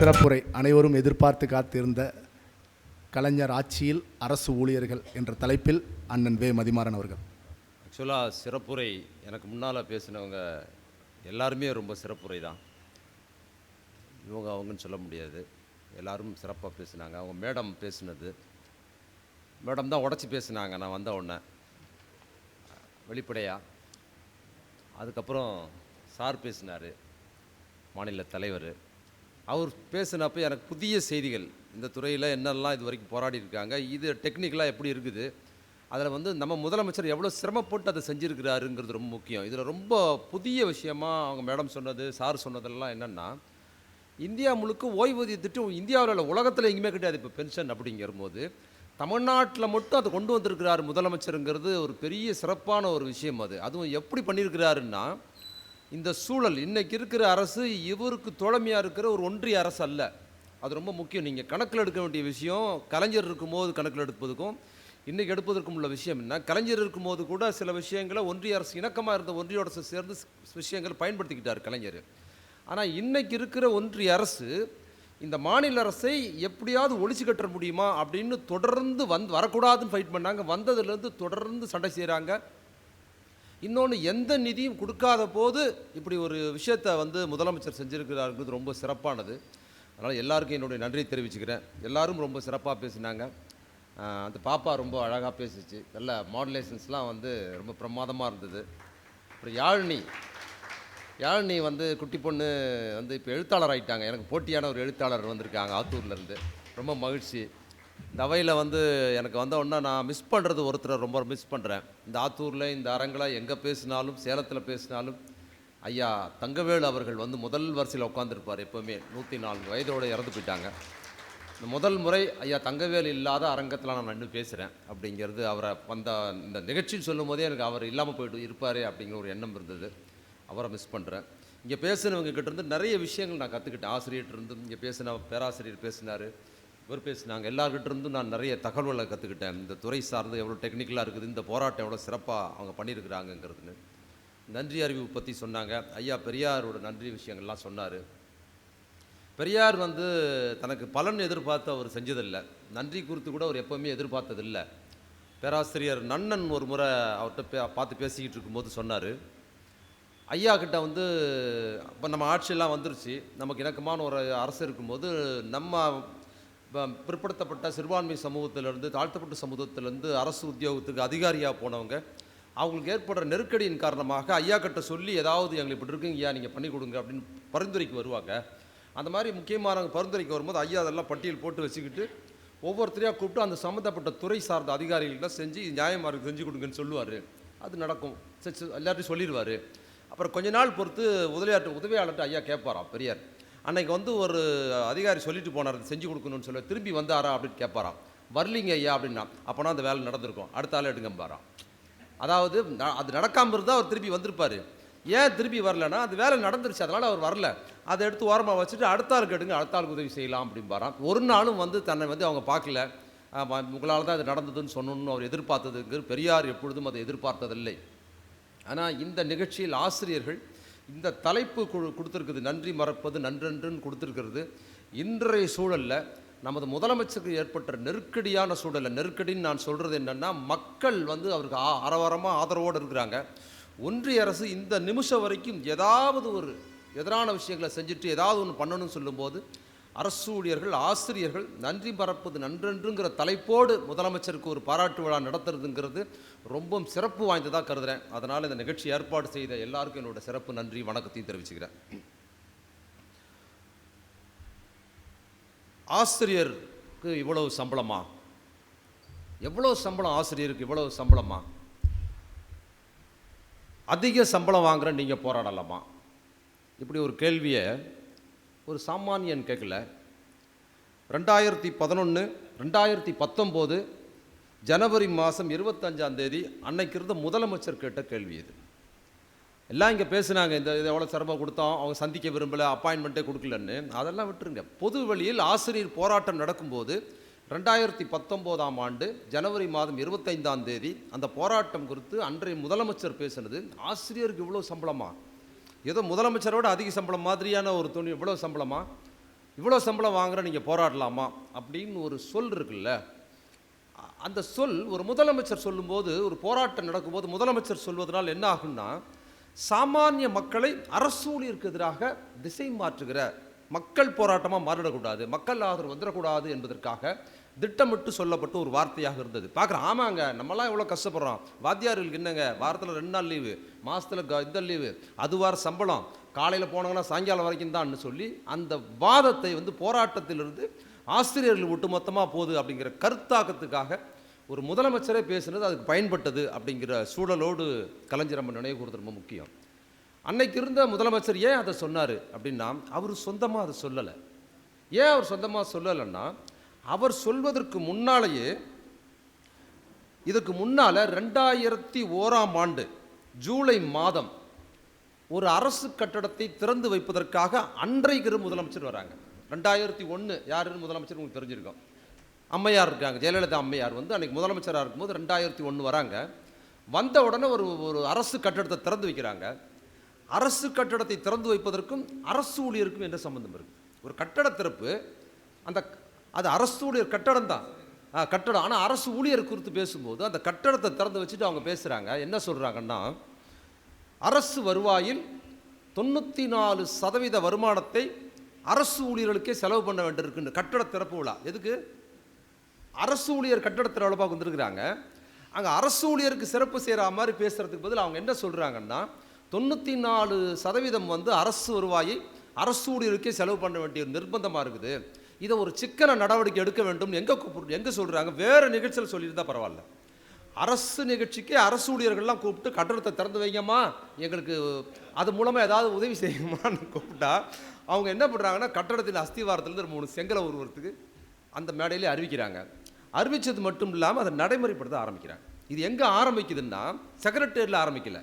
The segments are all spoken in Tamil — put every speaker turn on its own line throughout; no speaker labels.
சிறப்புரை அனைவரும் எதிர்பார்த்து காத்திருந்த கலைஞர் ஆட்சியில் அரசு ஊழியர்கள் என்ற தலைப்பில் அண்ணன் வே மதிமாறன் அவர்கள்.
ஆக்சுவலாக சிறப்புரை எனக்கு முன்னால் பேசினவங்க எல்லாருமே ரொம்ப சிறப்புரை தான். அவங்கன்னு சொல்ல முடியாது, எல்லோரும் சிறப்பாக பேசினாங்க. அவங்க மேடம் பேசினது, மேடம் தான் உடச்சி பேசினாங்க நான் வந்த உடனே வெளிப்படையாக. அதுக்கப்புறம் சார் பேசினார், மாநில தலைவர். அவர் பேசினப்போ எனக்கு புதிய செய்திகள், இந்த துறையில் என்னெல்லாம் இது வரைக்கும் போராடி இருக்காங்க, இது டெக்னிக்கலாக எப்படி இருக்குது, அதில் நம்ம முதலமைச்சர் எவ்வளோ சிரமப்பட்டு அதை செஞ்சுருக்கிறாருங்கிறது ரொம்ப முக்கியம். இதில் ரொம்ப புதிய விஷயமாக அவங்க மேடம் சொன்னது, சார் சொன்னதெல்லாம் என்னென்னா, இந்தியா முழுக்க ஓய்வூதிய திட்டம் இந்தியாவில் உலகத்தில் எங்கேயுமே கிடையாது. இப்போ பென்ஷன் அப்படிங்கிற போது தமிழ்நாட்டில் மட்டும் அதை கொண்டு வந்திருக்கிறார் முதலமைச்சருங்கிறது ஒரு பெரிய சிறப்பான ஒரு விஷயம். அதுவும் எப்படி பண்ணியிருக்கிறாருன்னா, இந்த சூழல் இன்றைக்கி இருக்கிற அரசு இவருக்கு தோழமையாக இருக்கிற ஒரு ஒன்றிய அரசு அல்ல. அது ரொம்ப முக்கியம். நீங்கள் கணக்கில் எடுக்க வேண்டிய விஷயம், கலைஞர் இருக்கும்போது கணக்கில் எடுப்பதுக்கும் இன்றைக்கி எடுப்பதற்கும் உள்ள விஷயம் என்ன, கலைஞர் இருக்கும்போது கூட சில விஷயங்களை ஒன்றிய அரசு இணக்கமாக இருந்த ஒன்றிய அரசு சேர்ந்து விஷயங்களை பயன்படுத்திக்கிட்டார் கலைஞர். ஆனால் இன்றைக்கி இருக்கிற ஒன்றிய அரசு இந்த மாநில அரசை எப்படியாவது ஒழிச்சு கட்ட முடியுமா அப்படின்னு தொடர்ந்து வரக்கூடாதுன்னு ஃபைட் பண்ணாங்க. வந்ததுலேருந்து தொடர்ந்து சண்டை செய்கிறாங்க. இன்னொன்று, எந்த நிதியும் கொடுக்காத போது இப்படி ஒரு விஷயத்தை முதலமைச்சர் செஞ்சுருக்கிறாருங்கிறது ரொம்ப சிறப்பானது. அதனால் எல்லாருக்கும் என்னுடைய நன்றியை தெரிவிச்சுக்கிறேன். எல்லோரும் ரொம்ப சிறப்பாக பேசினாங்க. அந்த பாப்பா ரொம்ப அழகாக பேசிச்சு. நல்ல மாடுலேஷன்ஸ்லாம் ரொம்ப பிரமாதமாக இருந்தது. அப்புறம் யாழினி குட்டி பொண்ணு இப்போ எழுத்தாளர் ஆகிட்டாங்க. எனக்கு போட்டியான ஒரு எழுத்தாளர் வந்திருக்காங்க ஆத்தூர்லேருந்து. ரொம்ப மகிழ்ச்சி. இந்த அவையில் எனக்கு வந்த உடனே நான் மிஸ் பண்ணுறது ஒருத்தரை ரொம்ப மிஸ் பண்ணுறேன். இந்த ஆத்தூரில் இந்த அரங்கில் எங்கே பேசினாலும், சேலத்தில் பேசினாலும் ஐயா தங்கவேலு அவர்கள் முதல் வரிசையில் உட்காந்துருப்பார். எப்போவுமே 104 வயதோடு இறந்து போயிட்டாங்க. இந்த முதல் முறை ஐயா தங்கவேலு இல்லாத அரங்கத்தில் நான் நின்று பேசுகிறேன் அப்படிங்கிறது, அவரை இந்த நிகழ்ச்சின்னு சொல்லும் போதே எனக்கு அவர் இல்லாமல் போய்ட்டு இருப்பார் அப்படிங்கிற ஒரு எண்ணம் இருந்தது. அவரை மிஸ் பண்ணுறேன். இங்கே பேசினவங்க கிட்டேருந்து நிறைய விஷயங்கள் நான் கற்றுக்கிட்டேன். ஆசிரியர்கிட்டருந்து இங்கே பேசின பேராசிரியர் பேசினார், இவர் பேசினாங்க. எல்லார்கிட்டேருந்தும் நான் நிறைய தகவல்களை கற்றுக்கிட்டேன். இந்த துறை சார்ந்து எவ்வளோ டெக்னிக்கலாக இருக்குது, இந்த போராட்டம் எவ்வளோ சிறப்பாக அவங்க பண்ணியிருக்கிறாங்கங்கிறதுன்னு. நன்றி அறிவு பற்றி சொன்னாங்க. ஐயா பெரியாரோட நன்றி விஷயங்கள்லாம் சொன்னார். பெரியார் தனக்கு பலன் எதிர்பார்த்து அவர் செஞ்சதில்லை. நன்றி குறித்து கூட அவர் எப்போவுமே எதிர்பார்த்ததில்லை. பேராசிரியர் நன்னன் ஒரு முறை அவர்கிட்ட பார்த்து பேசிக்கிட்டு இருக்கும்போது சொன்னார், ஐயா கிட்ட இப்போ நம்ம ஆட்சியெல்லாம் வந்துருச்சு, நமக்கு இணக்கமான ஒரு அரசு இருக்கும்போது நம்ம பிற்படுத்தப்பட்ட சிறுபான்மை சமூகத்திலேருந்து, தாழ்த்தப்பட்ட சமூகத்திலேருந்து அரசு உத்தியோகத்துக்கு அதிகாரியாக போனவங்க அவங்களுக்கு ஏற்படுற நெருக்கடியின் காரணமாக ஐயா கிட்ட சொல்லி ஏதாவது எங்களுக்கு இப்படி இருக்குங்க ஐயா நீங்கள் பண்ணி கொடுங்க அப்படின்னு பரிந்துரைக்கு வருவாங்க. அந்த மாதிரி முக்கியமானவங்க பரிந்துரைக்கு வரும்போது ஐயா அதெல்லாம் பட்டியல் போட்டு வச்சுக்கிட்டு ஒவ்வொருத்தரையாக கூப்பிட்டு அந்த சம்மந்தப்பட்ட துறை சார்ந்த அதிகாரிகள்கிட்ட செஞ்சு நியாயமாக செஞ்சு கொடுங்கன்னு சொல்லுவார். அது நடக்கும், எல்லார்ட்டையும் சொல்லிடுவார். அப்புறம் கொஞ்ச நாள் பொறுத்து உதவியாளர்கிட்ட ஐயா கேட்பாராம் பெரியார். அன்னைக்கு ஒரு அதிகாரி சொல்லிட்டு போனார் செஞ்சு கொடுக்கணும்னு சொல்ல, திரும்பி வந்தாரா அப்படின்னு கேட்பாராம். வரலிங்க ஐயா அப்படின்னா, அப்போனா அந்த வேலை நடந்திருக்கும், அடுத்த ஆள் எடுங்கம்பாராம். அதாவது அது நடக்காமல் இருந்தால் அவர் திருப்பி வந்திருப்பார். ஏன் திருப்பி வரலன்னா அது வேலை நடந்துருச்சு, அதனால் அவர் வரல. அதை எடுத்து ஓரமாக வச்சுட்டு அடுத்த ஆளுக்கு எடுங்க, அடுத்த ஆளுக்கு உதவி செய்யலாம் அப்படின்பாராம். ஒரு நாளும் தன்னை அவங்க பார்க்கல, உங்களால் தான் அது நடந்ததுன்னு சொன்னோன்னு அவர் எதிர்பார்த்ததுங்கிற பெரியார் எப்பொழுதும் அதை எதிர்பார்த்ததில்லை. ஆனால் இந்த நிகழ்ச்சியில் ஆசிரியர்கள் இந்த தலைப்பு கொடுத்துருக்குது, நன்றி மறப்பது நன்றென்றுன்னு கொடுத்துருக்கிறது. இன்றைய சூழலில் நமது முதலமைச்சருக்கு ஏற்பட்ட நெருக்கடியான சூழலில், நெருக்கடின்னு நான் சொல்கிறது என்னென்னா, மக்கள் அவருக்கு ஆரவாரமாக ஆதரவோடு இருக்கிறாங்க. ஒன்றிய அரசு இந்த நிமிஷம் வரைக்கும் ஏதாவது ஒரு எதிரான விஷயங்களை செஞ்சுட்டு ஏதாவது ஒன்று பண்ணணும்னு சொல்லும்போது அரசு ஊழியர்கள், ஆசிரியர்கள் நன்றி மறப்பது நன்றென்றுங்கிற தலைப்போடு முதலமைச்சருக்கு ஒரு பாராட்டு விழா நடத்துறதுங்கிறது ரொம்ப சிறப்பு வாய்ந்ததாக கருதுகிறேன். அதனால் இந்த நிகழ்ச்சி ஏற்பாடு செய்த எல்லாருக்கும் என்னோட சிறப்பு நன்றி வணக்கத்தையும் தெரிவிச்சுக்கிறேன். ஆசிரியருக்கு இவ்வளவு சம்பளமா? எவ்வளோ சம்பளம் ஆசிரியருக்கு? இவ்வளவு சம்பளமா? அதிக சம்பளம் வாங்குற நீங்கள் போராடலாமா? இப்படி ஒரு கேள்வியை ஒரு சாமானியன் கேட்கல. 2019 ஜனவரி மாதம் 25 அன்னைக்கு இருந்த முதலமைச்சர் கேட்ட கேள்வி இது. எல்லாம் இங்கே பேசுனாங்க, இது எவ்வளோ சிரமம் கொடுத்தோம், அவங்க சந்திக்க விரும்பலை, அப்பாயின்மெண்ட்டே கொடுக்கலன்னு. அதெல்லாம் விட்டுருங்க. பொது வழியில் ஆசிரியர் போராட்டம் நடக்கும்போது 2019 ஆண்டு ஜனவரி மாதம் 25 அந்த போராட்டம் குறித்து அன்றைய முதலமைச்சர் பேசினது, ஆசிரியருக்கு இவ்வளோ சம்பளமா, ஏதோ முதலமைச்சரோட அதிக சம்பளம் மாதிரியான ஒரு துணி, இவ்வளோ சம்பளமா, இவ்வளோ சம்பளம் வாங்குற நீங்கள் போராடலாமா அப்படின்னு ஒரு சொல் இருக்குல்ல, அந்த சொல் ஒரு முதலமைச்சர் சொல்லும்போது, ஒரு போராட்டம் நடக்கும்போது முதலமைச்சர் சொல்வதனால் என்ன ஆகும்னா, சாமானிய மக்களை அரசு ஊழியருக்கு எதிராக திசை மாற்றுகிற மக்கள் போராட்டமாக மாறிடக்கூடாது, மக்கள் ஆதரவு வந்துடக்கூடாது என்பதற்காக திட்டமிட்டு சொல்லப்பட்ட ஒரு வார்த்தையாக இருந்தது. பார்க்குறேன், ஆமாங்க நம்மலாம் எவ்வளோ கஷ்டப்படுறோம், வாத்தியார்களுக்கு என்னங்க வாரத்தில் 2 நாள் லீவு, மாதத்தில் இந்த லீவு, அது வார சம்பளம், காலையில் போனாங்கன்னா சாயங்காலம் வரைக்கும் தான் சொல்லி அந்த வாதத்தை போராட்டத்திலிருந்து ஆசிரியர்கள் ஒட்டுமொத்தமாக போகுது அப்படிங்கிற கருத்தாக்கத்துக்காக ஒரு முதலமைச்சரே பேசுனது அதுக்கு பயன்பட்டது அப்படிங்கிற சூழலோடு கலைஞர் நம்ம நினைவு கூறுறது ரொம்ப முக்கியம். அன்னைக்கு இருந்த முதலமைச்சர் ஏன் அதை சொன்னார் அப்படின்னா, அவர் சொந்தமாக அதை சொல்லலை. ஏன் அவர் சொந்தமாக சொல்லலைன்னா, அவர் சொல்வதற்கு முன்னாலேயே, இதுக்கு முன்னால் 2001ஆம் ஆண்டு ஜூலை மாதம் ஒரு அரசு கட்டடத்தை திறந்து வைப்பதற்காக அன்றைக்கு முதலமைச்சர் வராங்க. 2001 யாருன்னு முதலமைச்சர் உங்களுக்கு தெரிஞ்சிருக்கும், அம்மையார் இருக்காங்க, ஜெயலலிதா அம்மையார் அன்றைக்கி முதலமைச்சராக இருக்கும்போது 2001 வராங்க. வந்த உடனே ஒரு அரசு கட்டடத்தை திறந்து வைக்கிறாங்க. அரசு கட்டடத்தை திறந்து வைப்பதற்கும் அரசு ஊழியருக்கும் என்ன சம்பந்தம் இருக்குது? ஒரு கட்டட திறப்பு, அது அரசு ஊழியர் கட்டடம் தான், கட்டடம். ஆனால் அரசு ஊழியர் குறித்து பேசும்போது அந்த கட்டடத்தை திறந்து வச்சுட்டு அவங்க பேசுகிறாங்க. என்ன சொல்கிறாங்கன்னா, அரசு வருவாயில் 94% வருமானத்தை அரசு ஊழியர்களுக்கே செலவு பண்ண வேண்டியிருக்குன்னு கட்டட திறப்பு விழா. எதுக்கு? அரசு ஊழியர் கட்டடத்தில் எவ்வளோ வந்திருக்கிறாங்க. அங்கே அரசு ஊழியருக்கு சிறப்பு செய்கிற மாதிரி பேசுகிறதுக்கு பதில் அவங்க என்ன சொல்கிறாங்கன்னா, 94% அரசு வருவாயை அரசு ஊழியருக்கே செலவு பண்ண வேண்டிய நிர்பந்தமாக இருக்குது, இதை ஒரு சிக்கன நடவடிக்கை எடுக்க வேண்டும். எங்கே சொல்கிறாங்க? வேறு நிகழ்ச்சியில் சொல்லியிருந்தால் பரவாயில்ல, அரசு நிகழ்ச்சிக்கு அரசு ஊழியர்கள்லாம் கூப்பிட்டு கட்டடத்தை திறந்து வைங்கம்மா, எங்களுக்கு அது மூலமாக ஏதாவது உதவி செய்யுமான்னு கூப்பிட்டா அவங்க என்ன பண்ணுறாங்கன்னா, கட்டடத்தில் அஸ்திவாரத்துலேருந்து 3 செங்கலை உருவத்துக்கு அந்த மேடையிலே அறிவிக்கிறாங்க. அறிவித்தது மட்டும் இல்லாமல் அதை நடைமுறைப்படுத்த ஆரம்பிக்கிறாங்க. இது எங்கே ஆரம்பிக்குதுன்னா, செக்ரட்டேரியட்டில் ஆரம்பிக்கல,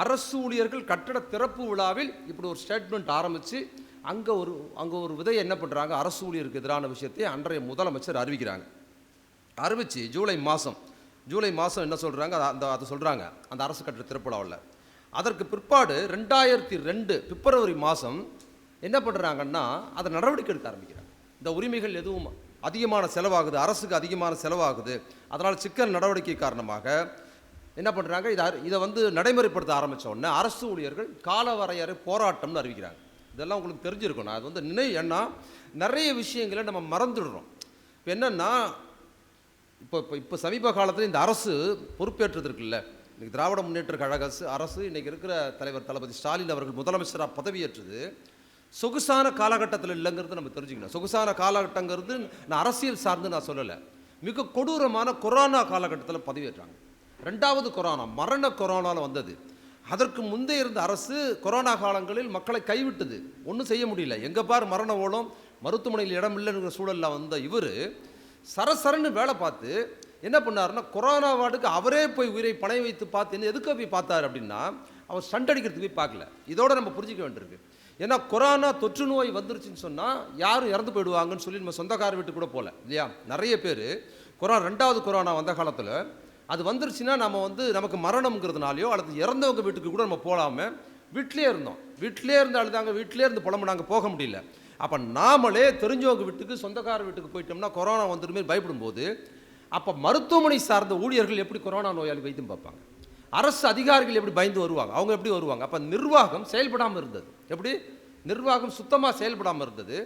அரசு ஊழியர்கள் கட்டட திறப்பு விழாவில் இப்படி ஒரு ஸ்டேட்மெண்ட் ஆரம்பித்து அங்கே ஒரு விதையை என்ன பண்ணுறாங்க, அரசு ஊழியருக்கு எதிரான விஷயத்தை அன்றைய முதலமைச்சர் அறிவிக்கிறாங்க. அறிவித்து ஜூலை மாதம் என்ன சொல்கிறாங்க, அதை சொல்கிறாங்க அந்த அரசு கட்டட திறப்பு விழாவில். அதற்கு பிற்பாடு 2002 பிப்ரவரி மாதம் என்ன பண்ணுறாங்கன்னா, அதை நடவடிக்கை எடுக்க ஆரம்பிக்கிறாங்க. இந்த உரிமைகள் எதுவும் அதிகமான செலவாகுது, அரசுக்கு அதிகமான செலவாகுது, அதனால் சிக்கல் நடவடிக்கை காரணமாக என்ன பண்ணுறாங்க, இதை நடைமுறைப்படுத்த ஆரம்பித்த உடனே அரசு ஊழியர்கள் காலவரையறை போராட்டம்னு அறிவிக்கிறாங்க. இதெல்லாம் உங்களுக்கு தெரிஞ்சிருக்கும். நான் அது ஏன்னா நிறைய விஷயங்களை நம்ம மறந்துடுறோம். இப்போ என்னென்னா, இப்போ சமீப காலத்தில் இந்த அரசு பொறுப்பேற்றது இருக்குல்ல, இன்றைக்கி திராவிட முன்னேற்ற கழக அரசு இன்றைக்கி இருக்கிற தலைவர் தளபதி ஸ்டாலின் அவர்கள் முதலமைச்சராக பதவியேற்றது சொகுசான காலகட்டத்தில் இல்லைங்கிறது நம்ம தெரிஞ்சுக்கணும். சொகுசான காலகட்டங்கிறது நான் அரசியல் சார்ந்து நான் சொல்லலை, மிக கொடூரமான கொரோனா காலகட்டத்தில் பதவியேற்றாங்க. 2வது கொரோனா, மரண கொரோனாவில் வந்தது. அதற்கு முன்பே இருந்த அரசு கொரோனா காலங்களில் மக்களை கைவிட்டது, ஒன்றும் செய்ய முடியல, எங்கே பார் மரண ஓலம், மருத்துவமனையில் இடம் இல்லைங்கிற சூழலில் வந்த இவர் சரசரன்னு வேலை பார்த்து என்ன பண்ணாருன்னா, கொரோனா வார்டுக்கு அவரே போய் உயிரை பணை வைத்து பார்த்து எதுக்கு போய் பார்த்தார் அப்படின்னா, அவர் ஸ்டண்ட் அடிக்கிறதுக்கு போய் பார்க்கல. இதோட நம்ம புரிஞ்சிக்க வேண்டியிருக்கு. ஏன்னா கொரோனா தொற்று நோய் வந்துருச்சுன்னு சொன்னால் யாரும் இறந்து போயிடுவாங்கன்னு சொல்லி நம்ம சொந்தக்கார வீட்டுக்கு கூட போகல இல்லையா. நிறைய பேர் 2வது கொரோனா வந்த காலத்தில் அது வந்துருச்சுன்னா நம்ம நமக்கு மரணம்ங்கிறதுனாலையோ அல்லது இறந்தவங்க வீட்டுக்கு கூட நம்ம போகாமல் வீட்டிலே இருந்தோம். வீட்டிலே இருந்து அழுதாங்க, வீட்டிலே இருந்து புலம்புனாங்க, போக முடியல. அப்போ நாமளே தெரிஞ்சவங்க வீட்டுக்கு சொந்தக்கார வீட்டுக்கு போயிட்டோம்னா கொரோனா வந்துருமே பயப்படும்போது, அப்போ மருத்துவமனை சார்ந்த ஊழியர்கள் எப்படி கொரோனா நோயாளி வைத்தியம் பார்ப்பாங்க, அரசு அதிகாரிகள் எப்படி பயந்து வருவாங்க, அவங்க எப்படி வருவாங்க. அப்போ நிர்வாகம் செயல்படாமல் இருந்தது. எப்படி நிர்வாகம் சுத்தமாக செயல்படாமல் இருந்தது.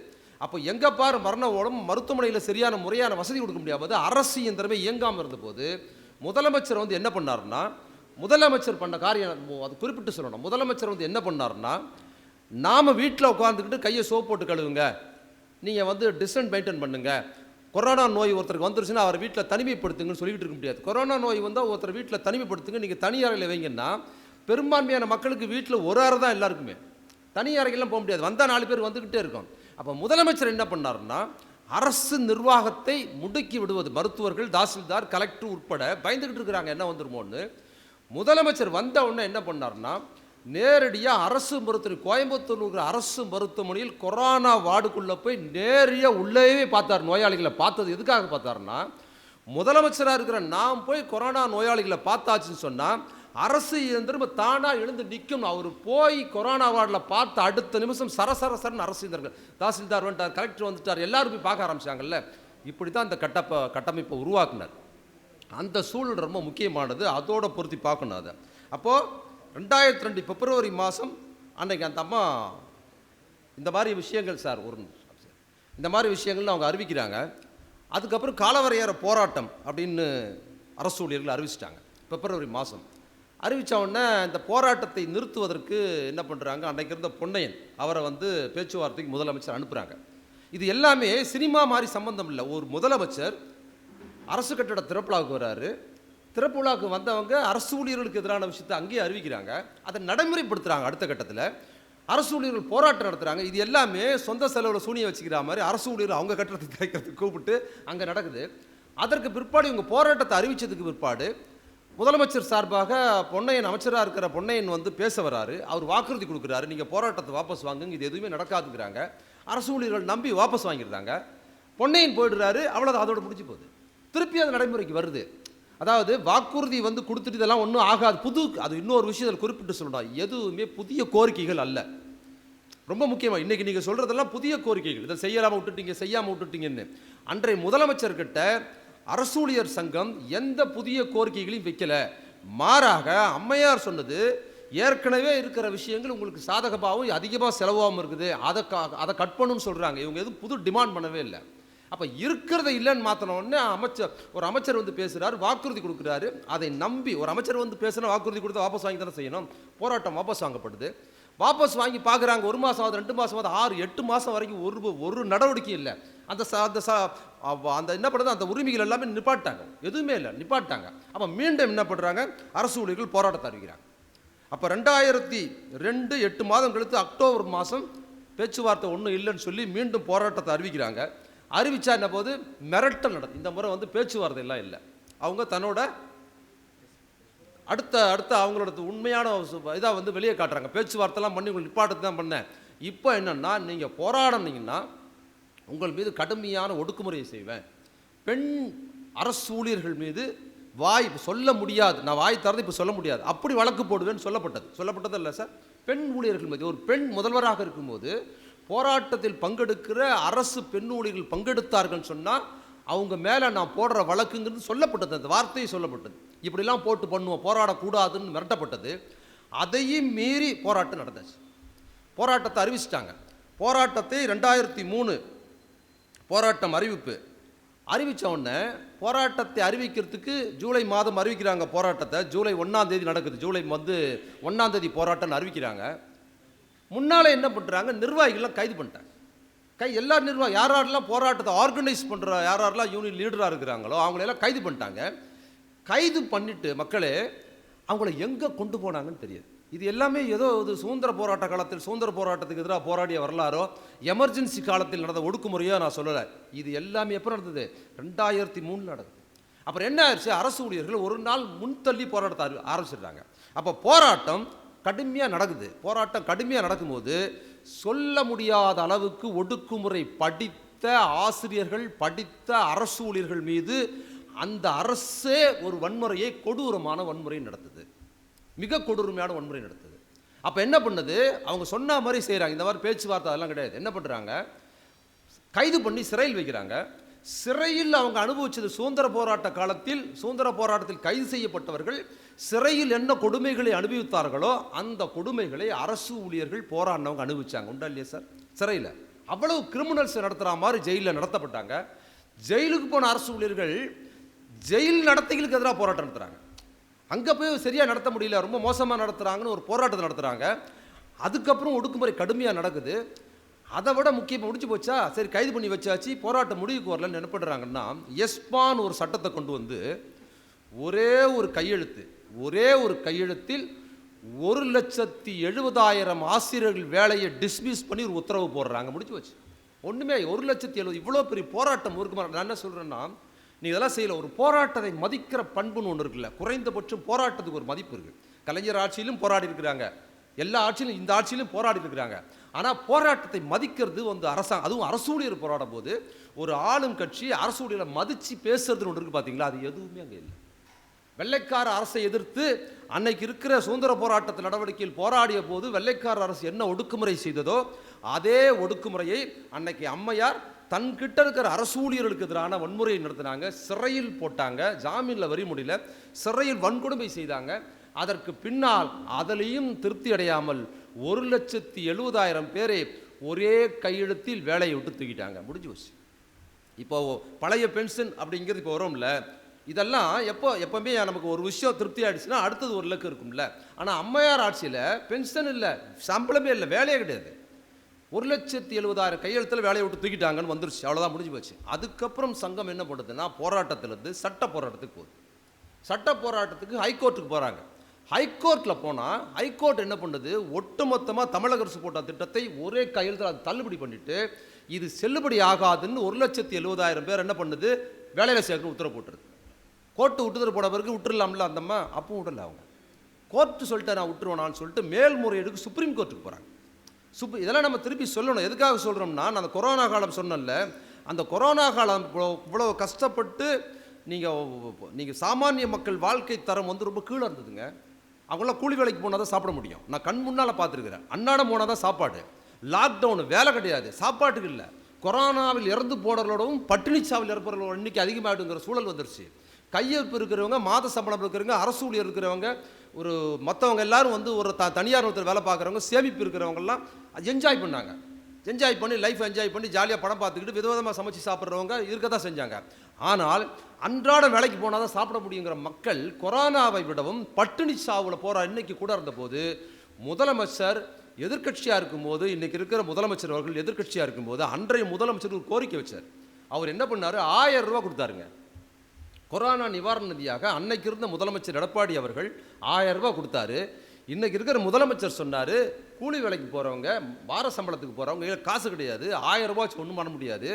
அப்போ எங்கே பாரு மரண ஓலம், மருத்துவமனையில் சரியான முறையான வசதி கொடுக்க முடியாமல் அரசு இயந்திரமே இயங்காமல் இருந்தபோது முதலமைச்சர் என்ன பண்ணார்னா, முதலமைச்சர் பண்ண காரியம் அது குறிப்பிட்டு சொல்லணும். முதலமைச்சர் என்ன பண்ணார்னா, நாம் வீட்டில் உட்காந்துக்கிட்டு கையை சோப் போட்டு கழுவுங்க, நீங்கள் டிஸ்டன்ஸ் மெயின்டைன் பண்ணுங்கள், கொரோனா நோய் ஒருத்தருக்கு வந்துருச்சுன்னா அவர் வீட்டில் தனிமைப்படுத்துங்கன்னு சொல்லிக்கிட்டு இருக்க முடியாது. கொரோனா நோய் வந்தால் ஒருத்தர் வீட்டில் தனிமைப்படுத்துங்க, நீங்கள் தனி அறையில் வைங்கன்னா பெரும்பான்மையான மக்களுக்கு வீட்டில் ஒரு அறை தான் எல்லாருக்குமே, தனி அறைகள்லாம் போக முடியாது, வந்தால் 4 பேர் வந்துக்கிட்டே இருக்கும். அப்போ முதலமைச்சர் என்ன பண்ணார்னா, அரசு நிர்வாகத்தை முடுக்கி விடுவது, மருத்துவர்கள், தாசில்தார், கலெக்டர் உட்பட பயந்துக்கிட்டு இருக்கிறாங்க என்ன வந்துருமோன்னு. முதலமைச்சர் வந்த உடனே என்ன பண்ணார்னா, நேரடியாக அரசு மருத்துவமனை, கோயம்புத்தூர் இருக்கிற அரசு மருத்துவமனையில் கொரோனா வார்டுக்குள்ளே போய் நேரடியாக உள்ளேயே பார்த்தார். நோயாளிகளை பார்த்தது எதுக்காக பார்த்தாருன்னா, முதலமைச்சராக இருக்கிற நாம் போய் கொரோனா நோயாளிகளை பார்த்தாச்சுன்னு சொன்னால் அரசு இயந்திரம் தானாக எழுந்து நிற்கும். அவர் போய் கொரோனா வார்டில் பார்த்து அடுத்த நிமிஷம் சரசரசரன்னு அரசு இயந்திரங்கள், தாசில்தார் வந்துட்டார், கலெக்டர் வந்துட்டார், எல்லாரும் போய் பார்க்க ஆரம்பிச்சாங்கல்ல. இப்படி தான் இந்த கட்டமைப்பை உருவாக்குனார். அந்த சூழல் ரொம்ப முக்கியமானது, அதோட பொருத்தி பார்க்கணும் அதை. அப்போது 2002 பிப்ரவரி மாதம் அன்னைக்கு அந்த அம்மா இந்த மாதிரி விஷயங்கள் சார் இந்த மாதிரி விஷயங்கள்னு அவங்க அறிவிக்கிறாங்க. அதுக்கப்புறம் காலவரையற போராட்டம் அப்படின்னு அரசு ஊழியர்கள் அறிவிச்சிட்டாங்க. பிப்ரவரி மாதம் அறிவித்த உடனே இந்த போராட்டத்தை நிறுத்துவதற்கு என்ன பண்ணுறாங்க, அன்றைக்கு இருந்த பொன்னையன் அவரை வந்து பேச்சுவார்த்தைக்கு முதலமைச்சர் அனுப்புகிறாங்க. இது எல்லாமே சினிமா மாதிரி சம்பந்தம் இல்லை. ஒரு முதலமைச்சர் அரசு கட்டட திறப்புலாவுக்கு வர்றாரு. திறப்புலாவுக்கு வந்தவங்க அரசு ஊழியர்களுக்கு எதிரான விஷயத்தை அங்கேயே அறிவிக்கிறாங்க, அதை நடைமுறைப்படுத்துகிறாங்க. அடுத்த கட்டத்தில் அரசு ஊழியர்கள் போராட்டம் நடத்துகிறாங்க. இது எல்லாமே சொந்த செலவில் சூனியை வச்சுக்கிற மாதிரி அரசு ஊழியர்கள் அவங்க கட்டடத்தை திறக்கிறதுக்கு கூப்பிட்டு அங்கே நடக்குது. அதற்கு பிற்பாடு இவங்க போராட்டத்தை அறிவித்ததுக்கு பிற்பாடு முதலமைச்சர் சார்பாக பொன்னையன், அமைச்சராக இருக்கிற பொன்னையன் வந்து பேச வராரு. அவர் வாக்குறுதி கொடுக்குறாரு, நீங்கள் போராட்டத்தை வாபஸ் வாங்குங்க, இது எதுவுமே நடக்காதுங்கிறாங்க. அரசு ஊழியர்கள் நம்பி வாபஸ் வாங்கிடுறாங்க. பொன்னையன் போயிடுறாரு, அவ்வளோதான், அதோட முடிஞ்சு போகுது. திருப்பி அது நடைமுறைக்கு வருது. அதாவது வாக்குறுதி வந்து கொடுத்துட்டு இதெல்லாம் ஒன்றும் ஆகாது. அது இன்னொரு விஷயத்தில் குறிப்பிட்டு சொல்லணும், எதுவுமே புதிய கோரிக்கைகள் அல்ல. ரொம்ப முக்கியமாக இன்றைக்கி நீங்கள் சொல்கிறதெல்லாம் புதிய கோரிக்கைகள். இதை செய்யலாமல் விட்டுட்டீங்க, செய்யாமல் விட்டுட்டீங்கன்னு. அன்றைய முதலமைச்சர்கிட்ட அரசு ஊழியர் சங்கம் எந்த புதிய கோரிக்கைகளையும் வைக்கல. மாறாக அம்மையார் சொன்னது, ஏற்கனவே இருக்கிற விஷயங்கள் உங்களுக்கு சாதகமாகவும் அதிகமாக செலவாகவும் இருக்குது, அதை கட் பண்ணணும்னு சொல்கிறாங்க. இவங்க எதுவும் புது டிமாண்ட் பண்ணவே இல்லை. அப்போ இருக்கிறத இல்லைன்னு மாற்றினோடனே ஒரு அமைச்சர் வந்து பேசுகிறார், வாக்குறுதி கொடுக்குறாரு. அதை நம்பி ஒரு அமைச்சர் வந்து பேசுனா வாக்குறுதி கொடுத்து வாபஸ் வாங்கி தானே செய்யணும். போராட்டம் வாபஸ் வாங்கப்படுது. வாபஸ் வாங்கி பார்க்குறாங்க, 1 மாதம் ஆகுது, 2 மாதம் ஆகுது, 6, 8 மாதம் வரைக்கும் ஒரு நடவடிக்கை இல்லை. அந்த என்ன பண்ணுறது, அந்த உரிமைகள் எல்லாமே நிப்பாட்டாங்க, எதுவுமே இல்லை, நிப்பாட்டாங்க. அப்போ மீண்டும் என்ன பண்ணுறாங்க, அரசு ஊழியர்கள் போராட்டத்தை அறிவிக்கிறாங்க. அப்போ 2002 8 மாதம் கழித்து அக்டோபர் மாதம் பேச்சுவார்த்தை ஒன்றும் இல்லைன்னு சொல்லி மீண்டும் போராட்டத்தை அறிவிக்கிறாங்க. அறிவிச்சா என்ன போது மிரட்டல் நடக்கும். இந்த முறை வந்து பேச்சுவார்த்தை எல்லாம் இல்லை. அவங்க தன்னோட அடுத்த அவங்களோட உண்மையான இதாக வந்து வெளியே காட்டுறாங்க. பேச்சுவார்த்தைலாம் பண்ணி உங்களுக்கு நிப்பாட்டத்தை தான் பண்ணேன். இப்போ என்னென்னா, நீங்கள் போராடினீங்கன்னா உங்கள் மீது கடுமையான ஒடுக்குமுறையை செய்வேன். பெண் அரசு ஊழியர்கள் மீது சொல்ல முடியாது, நான் வாய் திறந்து இப்போ சொல்ல முடியாது, அப்படி வழக்கு போடுவேன்னு சொல்லப்பட்டது இல்லை சார். பெண் ஊழியர்கள் மீது ஒரு பெண் முதல்வராக இருக்கும்போது போராட்டத்தில் பங்கெடுக்கிற அரசு பெண் ஊழியர்கள் பங்கெடுத்தார்கள் சொன்னால் அவங்க மேலே நான் போடுற வழக்குங்கிறது சொல்லப்பட்டது. அந்த வார்த்தையை சொல்லப்பட்டது. இப்படிலாம் போட்டு பண்ணுவோம், போராடக்கூடாதுன்னு மிரட்டப்பட்டது. அதையும் மீறி போராட்டம் நடந்துச்சு. போராட்டத்தை அறிவிச்சிட்டாங்க. போராட்டத்தை 2003 போராட்டம் அறிவித்த உடனே போராட்டத்தை அறிவிக்கிறதுக்கு ஜூலை மாதம் அறிவிக்கிறாங்க. போராட்டத்தை ஜூலை 1ஆம் தேதி நடக்குது. ஜூலை 1ஆம் தேதி போராட்டம்னு அறிவிக்கிறாங்க. முன்னால் என்ன பண்ணுறாங்க, நிர்வாகிகள்லாம் கைது பண்ணிட்டாங்க. எல்லா யாரெல்லாம் போராட்டத்தை ஆர்கனைஸ் பண்ணுற யாரெல்லாம் யூனியன் லீடராக இருக்கிறாங்களோ அவங்களெல்லாம் கைது பண்ணிட்டாங்க. கைது பண்ணிவிட்டு மக்களே அவங்கள எங்கே கொண்டு போனாங்கன்னு தெரியாது. இது எல்லாமே ஏதோ இது சுதந்திர போராட்ட காலத்தில் சுதந்திர போராட்டத்துக்கு எதிராக போராடிய வரலாறோ எமர்ஜென்சி காலத்தில் நடந்த ஒடுக்குமுறையோ நான் சொல்லலை. இது எல்லாமே எப்போ நடந்தது, 2003 நடக்குது. அப்புறம் என்ன ஆயிடுச்சு, அரசு ஊழியர்கள் ஒரு நாள் முன்தள்ளி போராட்டத்தை ஆரம்பிச்சிடுறாங்க. அப்போ போராட்டம் கடுமையாக நடக்குது. போராட்டம் கடுமையாக நடக்கும்போது சொல்ல முடியாத அளவுக்கு ஒடுக்குமுறை படித்த ஆசிரியர்கள், படித்த அரசு ஊழியர்கள் மீது அந்த அரசே ஒரு வன்முறையை, கொடூரமான வன்முறை நடத்துது, மிக கொடூரமான வன்முறை நடத்துது. அப்போ என்ன பண்ணுது, அவங்க சொன்ன மாதிரி செய்கிறாங்க. இந்த மாதிரி பேச்சுவார்த்தை அதெல்லாம் கிடையாது. என்ன பண்ணுறாங்க, கைது பண்ணி சிறையில் வைக்கிறாங்க. சிறையில் அவங்க அனுபவிச்சது சுதந்திர போராட்ட காலத்தில், சுதந்திர போராட்டத்தில் கைது செய்யப்பட்டவர்கள் சிறையில் என்ன கொடுமைகளை அனுபவித்தார்களோ அந்த கொடுமைகளை அரசு ஊழியர்கள் போராடினவங்க அனுபவிச்சாங்க. உண்டா இல்லையா சார்? சிறையில் அவ்வளவு கிரிமினல்ஸ் நடத்துகிற மாதிரி ஜெயிலில் நடத்தப்பட்டாங்க. ஜெயிலுக்கு போன அரசு ஊழியர்கள் ஜெயில் நடத்தைகளுக்கு எதிராக போராட்டம் நடத்துகிறாங்க. அங்கே போய் சரியாக நடத்த முடியல, ரொம்ப மோசமாக நடத்துகிறாங்கன்னு ஒரு போராட்டத்தை நடத்துகிறாங்க. அதுக்கப்புறம் ஒடுக்குமுறை கடுமையாக நடக்குது. அதை விட முக்கியமாக முடிச்சு போச்சா, சரி கைது பண்ணி வச்சாச்சு, போராட்டம் முடிவுக்கு வரலன்னு என்ன பண்ணுறாங்கன்னா, எஸ்பான் ஒரு சட்டத்தை கொண்டு வந்து ஒரே ஒரு கையெழுத்தில் 1,70,000 ஆசிரியர்கள் வேலையை டிஸ்மிஸ் பண்ணி ஒரு உத்தரவு போடுறாங்க. முடிச்சு வச்சு ஒன்றுமே 1,70,000 இவ்வளோ பெரிய போராட்டம் இருக்குமா? நான் என்ன சொல்கிறேன்னா, நீங்கள் இதெல்லாம் செய்யலை. ஒரு போராட்டத்தை மதிக்கிற பண்புன்னு ஒன்று இருக்குல்ல, குறைந்தபட்சம் போராட்டத்துக்கு ஒரு மதிப்பு இருக்குது. கலைஞர் ஆட்சியிலும் போராடி இருக்கிறாங்க, எல்லா ஆட்சியிலும் இந்த ஆட்சியிலும் போராடி இருக்கிறாங்க. ஆனால் போராட்டத்தை மதிக்கிறது வந்து அரசாங்கம், அதுவும் அரசு ஊழியர் போராடும் போது ஒரு ஆளும் கட்சி அரசு ஊழியரை மதித்து பேசுறதுன்னு ஒன்று இருக்குது பார்த்தீங்களா, அது எதுவுமே அங்கே இல்லை. வெள்ளைக்கார அரசை எதிர்த்து அன்னைக்கு இருக்கிற சுதந்திர போராட்ட நடவடிக்கையில் போராடிய போது வெள்ளைக்கார அரசு என்ன ஒடுக்குமுறை செய்ததோ அதே ஒடுக்குமுறையை அன்னைக்கு அம்மையார் தன்கிட்ட இருக்கிற அரசு ஊழியர்களுக்கு எதிரான வன்முறையை நடத்தினாங்க, சிறையில் போட்டாங்க, ஜாமீனில் வரி முடியல, சிறையில் வன்கொடுமை செய்தாங்க. அதற்கு பின்னால் அதிலையும் திருப்தி அடையாமல் 1,70,000 பேரை ஒரே கையெழுத்தில் வேலையை விட்டு தூக்கிட்டாங்க. முடிஞ்சு போச்சு. இப்போ பழைய பென்ஷன் அப்படிங்கிறது இப்போ வரும்ல, இதெல்லாம் எப்பவுமே நமக்கு ஒரு விஷயம் திருப்தி ஆயிடுச்சுன்னா அடுத்தது ஒரு இலக்கு இருக்கும்ல. ஆனால் அம்மையார் ஆட்சியில் பென்ஷன் இல்லை, சம்பளமே இல்லை, வேலையே கிடையாது. 1,70,000 கையெழுத்தில் வேலையை விட்டு தூக்கிட்டாங்கன்னு வந்துருச்சு. அவ்வளோதான், முடிஞ்சு போச்சு. அதுக்கப்புறம் சங்கம் என்ன பண்ணுதுன்னா போராட்டத்திலிருந்து சட்ட போராட்டத்துக்கு போகுது. சட்ட போராட்டத்துக்கு ஹைகோர்ட்டுக்கு போகிறாங்க. ஹைகோர்ட்டில் போனால் ஹைகோர்ட் என்ன பண்ணுது, ஒட்டுமொத்தமாக தமிழக அரசு போட்ட திட்டத்தை ஒரே கையெழுத்தில் அது தள்ளுபடி பண்ணிவிட்டு இது செல்லுபடி ஆகாதுன்னு 1,70,000 பேர் என்ன பண்ணுது, வேலையில் சேர்க்கணும் உத்தரவு போட்டுருது. கோர்ட்டு உத்தரவு போட பிறகு விட்டுடலாம்ல அந்தம்மா, அப்பவும் விடல. அவங்க கோர்ட்டு சொல்லிட்டு நான் விட்டுருவேனான்னு சொல்லிட்டு மேல்முறையீடுக்கு சுப்ரீம் கோர்ட்டுக்கு போகிறாங்க. இதெல்லாம் நம்ம திருப்பி சொல்லணும். எதுக்காக சொல்கிறோம்னா, நான் அந்த கொரோனா காலம் சொன்னேன்ல, அந்த கொரோனா காலம் இவ்வளோ கஷ்டப்பட்டு நீங்கள் சாமானிய மக்கள் வாழ்க்கை தரம் வந்து ரொம்ப கீழே இருந்ததுங்க. அவங்களாம் கூலி வேலைக்கு போனால் தான் சாப்பிட முடியும். நான் கண் முன்னால் பார்த்துருக்கிறேன். அன்னாடம் போனால் தான் சாப்பாடு. லாக்டவுனு வேலை கிடையாது, சாப்பாட்டுக்கு இல்லை. கொரோனாவில் இறந்து போனவர்களோடவும் பட்டினிச்சாவில் இறப்பவர்களோட எண்ணிக்கை அதிகமாகிடுங்கிற சூழல் வந்துருச்சு. கையிருப்பு இருக்கிறவங்க, மாத சம்பளம் இருக்கிறவங்க, அரசு ஊழியர் இருக்கிறவங்க, ஒரு மற்றவங்க எல்லாரும் வந்து ஒரு தனியார் ஒருத்தர் வேலை பார்க்குறவங்க, சேமிப்பு இருக்கிறவங்கெல்லாம் என்ஜாய் பண்ணாங்க. என்ஜாய் பண்ணி லைஃப் என்ஜாய் பண்ணி ஜாலியாக படம் பார்த்துக்கிட்டு விதவிதமாக சமைச்சு சாப்பிட்றவங்க இருக்க தான் செஞ்சாங்க. ஆனால் அன்றாட வேலைக்கு போனால் தான் சாப்பிட முடியுங்கிற மக்கள் கொரோனாவை விடவும் பட்டினி சாவில் போகிற இன்னைக்கு கூட இருந்தபோது முதலமைச்சர் எதிர்க்கட்சியாக இருக்கும்போது, இன்றைக்கி இருக்கிற முதலமைச்சர் அவர்கள் எதிர்க்கட்சியாக இருக்கும்போது அன்றைய முதலமைச்சர் ஒரு கோரிக்கை வச்சார். அவர் என்ன பண்ணார், 1000 ரூபா கொடுத்தாருங்க. கொரோனா நிவாரண நிதியாக அன்னைக்கு இருந்த முதலமைச்சர் எடப்பாடி அவர்கள் 1000 ரூபா கொடுத்தாரு. இன்றைக்கி இருக்கிற முதலமைச்சர் சொன்னார், கூலி வேலைக்கு போகிறவங்க, வார சம்பளத்துக்கு போகிறவங்க காசு கிடையாது, 1000 ரூபா வச்சு ஒன்றும் பண்ண முடியாது,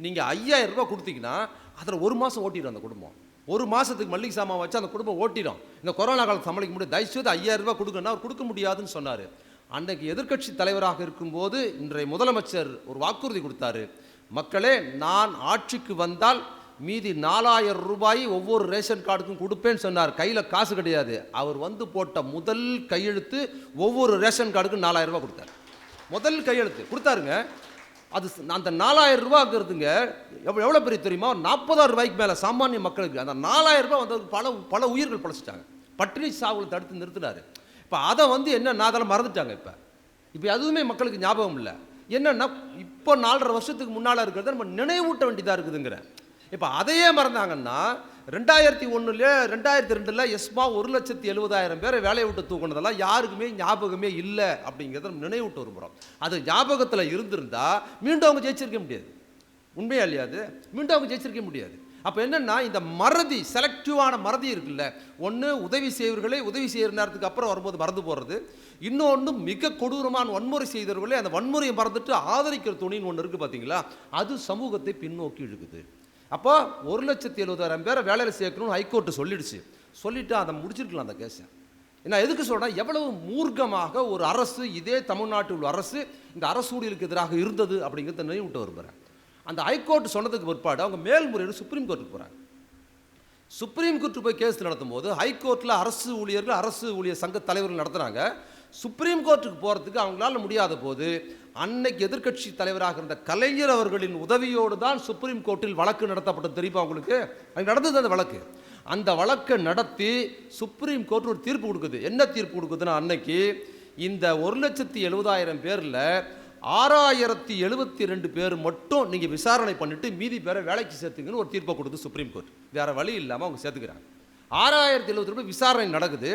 நீங்கள் 5000 ரூபா கொடுத்தீங்கன்னா அதில் ஒரு மாதம் ஓட்டிடும் அந்த குடும்பம். ஒரு மாதத்துக்கு மல்லிகை சாமான் வச்சு அந்த குடும்பம் ஓட்டிடும். இந்த கொரோனா காலத்தை சமாளிக்க முடியாது, தயவுசெய்து 5000 ரூபா கொடுக்கணும்னா அவர் கொடுக்க முடியாதுன்னு சொன்னார். அன்றைக்கு எதிர்க்கட்சி தலைவராக இருக்கும்போது இன்றைய முதலமைச்சர் ஒரு வாக்குறுதி கொடுத்தாரு, மக்களே நான் ஆட்சிக்கு வந்தால் மீதி 4000 ரூபாய் ஒவ்வொரு ரேஷன் கார்டுக்கும் கொடுப்பேன்னு சொன்னார். கையில் காசு கிடையாது. அவர் வந்து போட்ட முதல் கையெழுத்து ஒவ்வொரு ரேஷன் கார்டுக்கும் 4000 ரூபாய் கொடுத்தார். முதல் கையெழுத்து கொடுத்தாருங்க. அது அந்த 4000 ரூபாங்கிறதுங்க எவ்வளோ பெரிய தெரியுமா, 40,000 ரூபாய்க்கு மேலே சாமானிய மக்களுக்கு. அந்த 4000 ரூபாய் வந்ததுக்கு பல உயிர்கள் பழச்சிட்டாங்க. பட்டினி சாவுகளை தடுத்து நிறுத்தினார். இப்போ அதை வந்து என்ன அதெல்லாம் மறந்துட்டாங்க. இப்போ அதுவுமே மக்களுக்கு ஞாபகம் இல்லை. என்னென்னா இப்போ 4.5 வருஷத்துக்கு முன்னால் இருக்கிறத நம்ம நினைவூட்ட வேண்டியதாக இருக்குதுங்கிறேன். இப்போ அதையே மறந்தாங்கன்னா 2001 2002 எஸ்மா 1,70,000 பேரை வேலையை விட்டு தூக்குனதெல்லாம் யாருக்குமே ஞாபகமே இல்லை அப்படிங்கிறத நம்ம நினைவூட்ட விரும்புகிறோம். அது ஞாபகத்தில் இருந்திருந்தா மீண்டும் அவங்க ஜெயிச்சிருக்க முடியாது. உண்மையா இல்லையா? அது மீண்டும் அவங்க ஜெயிச்சிருக்க முடியாது. அப்போ என்னென்னா இந்த மறதி, செலக்டிவான மறதி இருக்குல்ல, ஒன்று உதவி செய்வர்களே உதவி செய்கிற நேரத்துக்கு அப்புறம் வரும்போது மறந்து போடுறது, இன்னொன்று மிக கொடூரமான வன்முறை செய்தவர்களே அந்த வன்முறையை மறந்துட்டு ஆதரிக்கிற துணின்னு ஒன்று இருக்குது பார்த்தீங்களா, அது சமூகத்தை பின்னோக்கி இழுக்குது. அப்போ 1,70,000 பேரை வேலையில் சேர்க்கணும்னு ஹைகோர்ட்டு சொல்லிட்டு அதை முடிச்சிருக்கலாம் அந்த கேஸை. நான் எதுக்கு சொல்கிறேன், எவ்வளவு மூர்க்கமாக ஒரு அரசு, இதே தமிழ்நாட்டில் உள்ள அரசு இந்த அரசூழியலுக்கு எதிராக இருந்தது அப்படிங்கிறத நினைவுட்டு வருகிறேன். அந்த ஹைகோர்ட் சொன்னதுக்கு பிற்பாடு அவங்க மேல்முறையீடு சுப்ரீம் கோர்ட்டுக்கு போகிறாங்க. சுப்ரீம் கோர்ட்டு போய் கேஸ் நடத்தும் போது ஹைகோர்ட்டில் அரசு ஊழியர் சங்க தலைவர்கள் நடத்துகிறாங்க. சுப்ரீம் கோர்ட்டுக்கு போகிறதுக்கு அவங்களால முடியாத போது அன்னைக்கு எதிர்க்கட்சி தலைவராக இருந்த கலைஞர் அவர்களின் உதவியோடு தான் சுப்ரீம் கோர்ட்டில் வழக்கு நடத்தப்பட்டது. தெரியுமா அவங்களுக்கு? அங்கே நடந்தது அந்த வழக்கு. அந்த வழக்கை நடத்தி சுப்ரீம் கோர்ட் ஒரு தீர்ப்பு கொடுக்குது. என்ன தீர்ப்பு கொடுக்குதுன்னா, அன்னைக்கு இந்த 1,70,000 பேரில் 6,072 பேர் மட்டும் நீங்கள் விசாரணை பண்ணிவிட்டு மீதி பேரை வேலைக்கு சேர்த்துங்கன்னு ஒரு தீர்ப்பை கொடுத்து சுப்ரீம் கோர்ட். வேறு வழி இல்லாமல் அவங்க சேர்த்துக்கிறாங்க. 6,072 பேர் விசாரணை நடக்குது.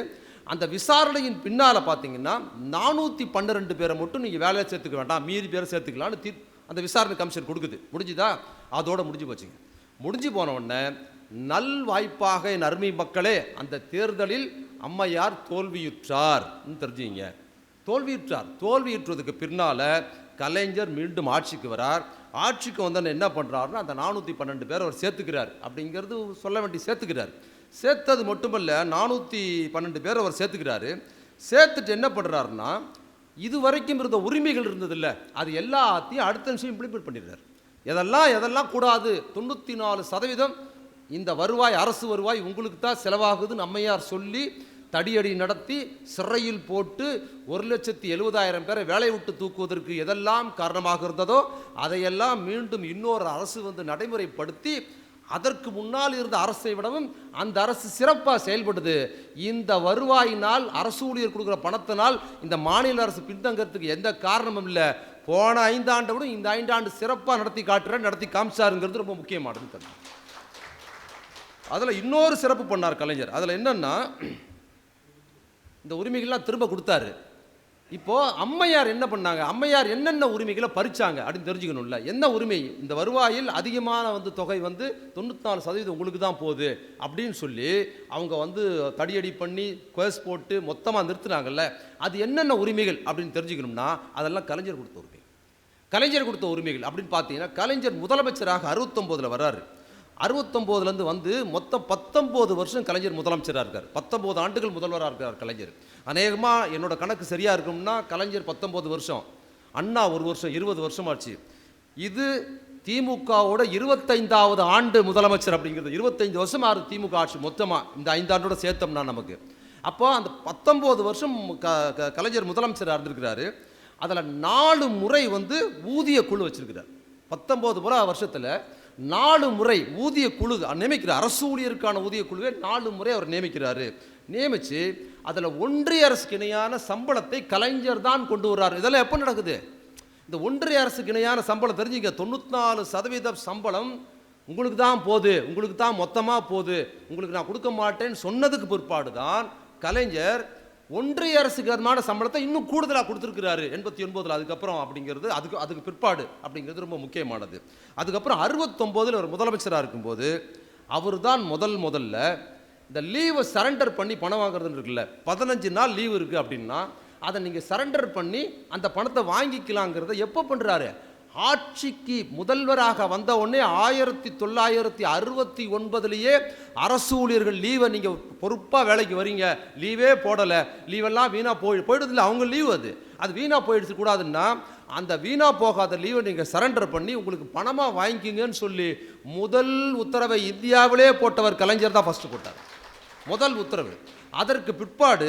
அந்த விசாரணையின் பின்னால் பார்த்தீங்கன்னா 412 பேரை மட்டும் நீங்கள் வேலையை சேர்த்துக்க வேண்டாம், மீதி பேரை சேர்த்துக்கலான்னு அந்த விசாரணை கமிஷன் கொடுக்குது. முடிஞ்சுதா? அதோடு முடிஞ்சு போச்சுங்க. முடிஞ்சு போன உடனே நல் வாய்ப்பாக என் அருமை மக்களே, அந்த தேர்தலில் அம்மையார் தோல்வியுற்றார்னு தெரிஞ்சுங்க. தோல்வியுற்றதுக்கு பின்னால் கலைஞர் மீண்டும் ஆட்சிக்கு வரார். ஆட்சிக்கு வந்தோன்னு என்ன பண்ணுறாருன்னா அந்த 412 பேர் அவர் சேர்த்துக்கிறார். அப்படிங்கிறது சொல்ல வேண்டிய சேர்த்துக்கிறார். சேர்த்தது மட்டுமல்ல, 412 பேர் அவர் சேர்த்துக்கிறாரு. சேர்த்துட்டு என்ன பண்ணுறாருன்னா, இது வரைக்கும் இருந்த உரிமைகள் இருந்ததில்ல, அது எல்லாத்தையும் அடுத்த நிமிஷம் இம்ப்ளிமெண்ட் பண்ணிடுறாரு. எதெல்லாம் கூடாது, 94% இந்த வருவாய் அரசு வருவாய் உங்களுக்கு தான் செலவாகுதுன்னு அம்மையார் சொல்லி தடியடி நடத்தி சிறையில் போட்டு 1,70,000 பேரை வேலை விட்டு தூக்குவதற்கு எதெல்லாம் காரணமாக இருந்ததோ அதையெல்லாம் மீண்டும் இன்னொரு அரசு வந்து நடைமுறைப்படுத்தி அதற்கு முன்னால் இருந்த அரசை விடவும் அந்த அரசு சிறப்பாக செயல்படுது. இந்த வருவாயினால் அரசு ஊழியர் கொடுக்குற பணத்தினால் இந்த மாநில அரசு பின்தங்கிறதுக்கு எந்த காரணமும் இல்லை. போன 5 ஆண்டை விட இந்த 5 ஆண்டு சிறப்பாக நடத்தி காமிச்சாருங்கிறது ரொம்ப முக்கியமானது. அதில் இன்னொரு சிறப்பு பண்ணார் கலைஞர். அதில் என்னன்னா, இந்த உரிமைகள்லாம் திரும்ப கொடுத்தாரு. இப்போது அம்மையார் என்ன பண்ணாங்க, அம்மையார் என்னென்ன உரிமைகளை பறிச்சாங்க அப்படின்னு தெரிஞ்சுக்கணும்ல. என்ன உரிமை, இந்த வருவாயில் அதிகமான வந்து தொகை வந்து 94% உங்களுக்கு தான் போகுது அப்படின்னு சொல்லி அவங்க வந்து தடியடி பண்ணி கேஸ் போட்டு மொத்தமாக நிறுத்தினாங்கல்ல, அது என்னென்ன உரிமைகள் அப்படின்னு தெரிஞ்சுக்கணும்னா அதெல்லாம் கலைஞர் கொடுத்த உரிமை. கலைஞர் கொடுத்த உரிமைகள் அப்படின்னு பார்த்தீங்கன்னா, கலைஞர் முதலமைச்சராக 69 வர்றாரு. 69லேருந்து வந்து மொத்தம் 19 வருஷம் கலைஞர் முதலமைச்சராக இருக்கார். 19 ஆண்டுகள் முதல்வராக இருக்கார் கலைஞர். அநேகமாக என்னோட கணக்கு சரியாக இருக்கும்னா கலைஞர் 19 வருஷம், அண்ணா 1 வருஷம், 20 வருஷம் ஆச்சு. இது திமுகவோட 25வது ஆண்டு முதலமைச்சர் அப்படிங்கிறது. 25 வருஷம் ஆறு திமுக ஆட்சி மொத்தமாக இந்த 5 ஆண்டோட சேர்த்தோம்னா நமக்கு. அப்போ அந்த 19 வருஷம் கலைஞர் முதலமைச்சராக இருந்திருக்கிறாரு. அதில் 4 முறை வந்து ஊதிய குழு வச்சிருக்கிறார். 19 வருஷத்தில் 4 முறை ஊதிய குழு நியமிக்கிறார். அரசு ஊழியருக்கான ஊதிய குழுவை 4 முறை அவர் நியமிக்கிறாரு. நியமித்து அதில் ஒன்றிய அரசுக்கு இணையான சம்பளத்தை கலைஞர் தான் கொண்டு வர்றார். இதெல்லாம் எப்போ நடக்குது? இந்த ஒன்றிய அரசுக்கு இணையான சம்பளம் தெரிஞ்சுங்க. 94% சம்பளம் உங்களுக்கு தான் போகுது, உங்களுக்கு தான் மொத்தமாக போகுது, உங்களுக்கு நான் கொடுக்க மாட்டேன்னு சொன்னதுக்கு பிற்பாடு தான் கலைஞர் ஒன்றிய அரசுக்கு சம்பளத்தை இன்னும் கூடுதலாக கொடுத்துருக்கிறாரு 89. அதுக்கப்புறம் அப்படிங்கிறது அதுக்கு பிற்பாடு அப்படிங்கிறது ரொம்ப முக்கியமானது. அதுக்கப்புறம் 69 அவர் முதலமைச்சராக இருக்கும்போது அவர் தான் முதல்ல இந்த லீவை சரண்டர் பண்ணி பணம் வாங்குறதுன்னு இருக்குல்ல. 15 நாள் லீவு இருக்குது அப்படின்னா அதை நீங்கள் சரண்டர் பண்ணி அந்த பணத்தை வாங்கிக்கலாங்கிறத எப்போ பண்ணுறாரு? ஆட்சிக்கு முதல்வராக வந்த உடனே 1969 அரசு ஊழியர்கள் லீவை நீங்கள் பொறுப்பாக வேலைக்கு வரீங்க, லீவே போடலை, லீவெல்லாம் வீணாக போயிடுதில்ல, அவங்க லீவு அது வீணாக போயிடுச்சு கூடாதுன்னா அந்த வீணாக போகாத லீவை நீங்கள் சரண்டர் பண்ணி உங்களுக்கு பணமாக வாங்கிக்கிங்கன்னு சொல்லி முதல் உத்தரவை இந்தியாவிலே போட்டவர் கலைஞர் தான் ஃபஸ்ட்டு போட்டார். முதல் உத்தரவு. அதற்கு பிற்பாடு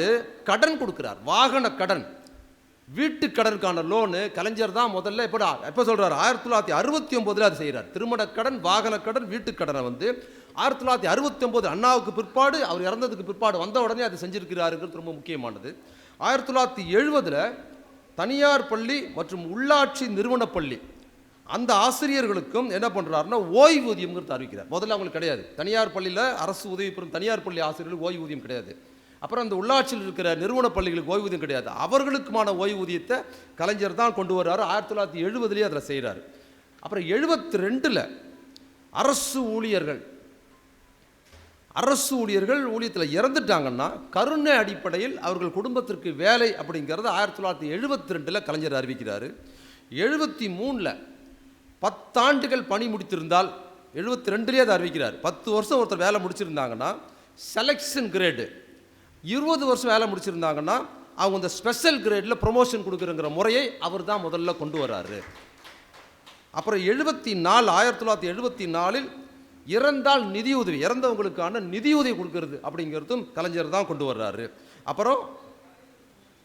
கடன் கொடுக்கிறார், வாகன கடன், வீட்டு கடனுக்கான லோனு கலைஞர் தான் முதல்ல எப்போ சொல்கிறார்? 1969 அது செய்கிறார். திருமண கடன், வாகன கடன், வீட்டு கடனை வந்து 1969 அண்ணாவுக்கு பிற்பாடு அவர் இறந்ததுக்கு பிற்பாடு வந்த உடனே அது செஞ்சிருக்கிறாருங்கிறது ரொம்ப முக்கியமானது. 1970 தனியார் பள்ளி மற்றும் உள்ளாட்சி நிறுவன பள்ளி அந்த ஆசிரியர்களுக்கும் என்ன பண்ணுறாருன்னா ஓய்வூதியம்ங்கிறது அறிவிக்கிறார். முதல்ல அவங்களுக்கு கிடையாது. தனியார் பள்ளியில் அரசு உதவி பெறும் தனியார் பள்ளி ஆசிரியர்களுக்கு ஓய்வூதியம் கிடையாது. அப்புறம் அந்த உள்ளாட்சியில் இருக்கிற நிறுவன பள்ளிகளுக்கு ஓய்வூதியம் கிடையாது. அவர்களுக்குமான ஓய்வூதியத்தை கலைஞர் தான் கொண்டு வர்றாரு. 1970 அதில் செய்கிறார். அப்புறம் 72 அரசு ஊழியர்கள் ஊழியத்தில் இறந்துட்டாங்கன்னா கருணை அடிப்படையில் அவர்கள் குடும்பத்திற்கு வேலை அப்படிங்கிறது 1972 கலைஞர் அறிவிக்கிறார். 73 10 ஆண்டுகள் பணி முடித்திருந்தால் 72 அதை அறிவிக்கிறார். 10 வருஷம் ஒருத்தர் வேலை முடிச்சிருந்தாங்கன்னா செலெக்ஷன் கிரேடு, 20 வருஷம் வேலை முடிச்சிருந்தாங்கன்னா அவங்க இந்த ஸ்பெஷல் கிரேடில் ப்ரொமோஷன் கொடுக்குறங்கிற முறையை அவர் தான் முதல்ல கொண்டு வர்றாரு. அப்புறம் 1974 இறந்தால் நிதியுதவி, இறந்தவங்களுக்கான நிதியுதவி கொடுக்கறது அப்படிங்கிறதும் கலைஞர் தான் கொண்டு வர்றாரு. அப்புறம்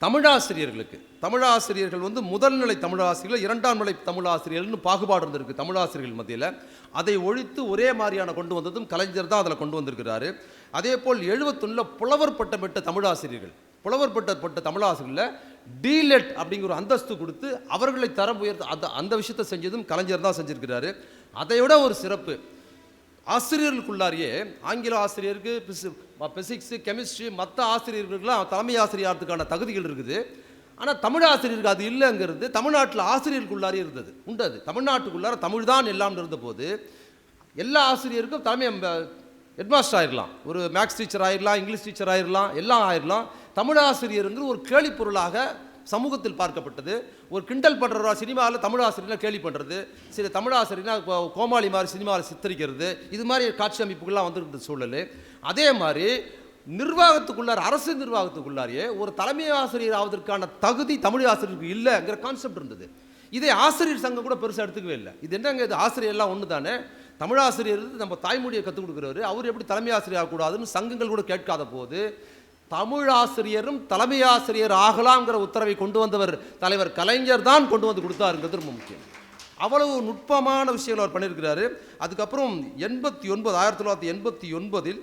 தமிழாசிரியர்கள் வந்து முதல்நிலை தமிழாசிரியர்கள், 2ஆம் நிலை தமிழாசிரியர்கள்னு பாகுபாடு இருந்திருக்கு தமிழாசிரியர்கள் மத்தியில். அதை ஒழித்து ஒரே மாதிரியான கொண்டு வந்ததும் கலைஞர் தான் அதில் கொண்டு வந்திருக்கிறாரு. அதே போல் 71 புலவர் பட்டம் பெற்ற தமிழாசிரியர்களில் டீலெட் அப்படிங்கிற அந்தஸ்து கொடுத்து அவர்களை தரம் உயர்த்த அந்த விஷயத்தை செஞ்சதும் கலைஞர் தான் செஞ்சிருக்கிறாரு. அதை விட ஒரு சிறப்பு, ஆசிரியர்களுக்குள்ளாரியே ஆங்கில ஆசிரியருக்கு பிசிக்ஸு, கெமிஸ்ட்ரி, மற்ற ஆசிரியர்களுக்கெல்லாம் தலைமை ஆசிரியர்களுக்கான தகுதிகள் இருக்குது. ஆனால் தமிழ் ஆசிரியருக்கு அது இல்லைங்கிறது தமிழ்நாட்டில் ஆசிரியர்களுக்குள்ளாரே இருந்தது உண்டு. அது தமிழ்நாட்டுக்குள்ளார தமிழ் தான் எல்லாம் இருந்தபோது எல்லா ஆசிரியருக்கும் தலைமை ஹெட்மாஸ்டர் ஆகிடலாம், ஒரு மேக்ஸ் டீச்சர் ஆகிடலாம், இங்கிலீஷ் டீச்சர் ஆகிடலாம், எல்லாம் ஆகிடலாம். தமிழ் ஆசிரியருங்கிற ஒரு கேலி பொருளாக சமூகத்தில் பார்க்கப்பட்டது. ஒரு கிண்டல் பண்ணுறவா சினிமாவில் தமிழ் ஆசிரியர்லாம் கேலி பண்ணுறது, சில தமிழ் ஆசிரியர்லாம் கோமாளி மாதிரி சினிமாவில் சித்தரிக்கிறது, இது மாதிரி காட்சி அமைப்புகள்லாம் வந்துருக்கிற சூழல். அதே மாதிரி நிர்வாகத்துக்குள்ளார், அரசு நிர்வாகத்துக்குள்ளாரியே ஒரு தலைமை ஆசிரியர் ஆவதற்கான தகுதி தமிழ் ஆசிரியருக்கு இல்லைங்கிற கான்செப்ட் இருந்தது. இதை ஆசிரியர் சங்கம் கூட பெருசாக எடுத்துக்கவே இல்லை. இது என்னங்க, இது ஆசிரியர்லாம் ஒன்று தானே, தமிழாசிரியர் நம்ம தாய்மொழியை கற்றுக் கொடுக்குறவர், அவர் எப்படி தலைமை ஆசிரியர் ஆகக்கூடாதுன்னு சங்கங்கள் கூட கேட்காத போது தமிழாசிரியரும் தலைமை ஆசிரியர் ஆகலாம்ங்கிற உத்தரவை கொண்டு வந்தவர் தலைவர் கலைஞர் தான் கொண்டு வந்து கொடுத்தாருங்கிறது ரொம்ப முக்கியம். அவ்வளவு நுட்பமான விஷயங்கள் அவர் பண்ணியிருக்கிறாரு. அதுக்கப்புறம் 1989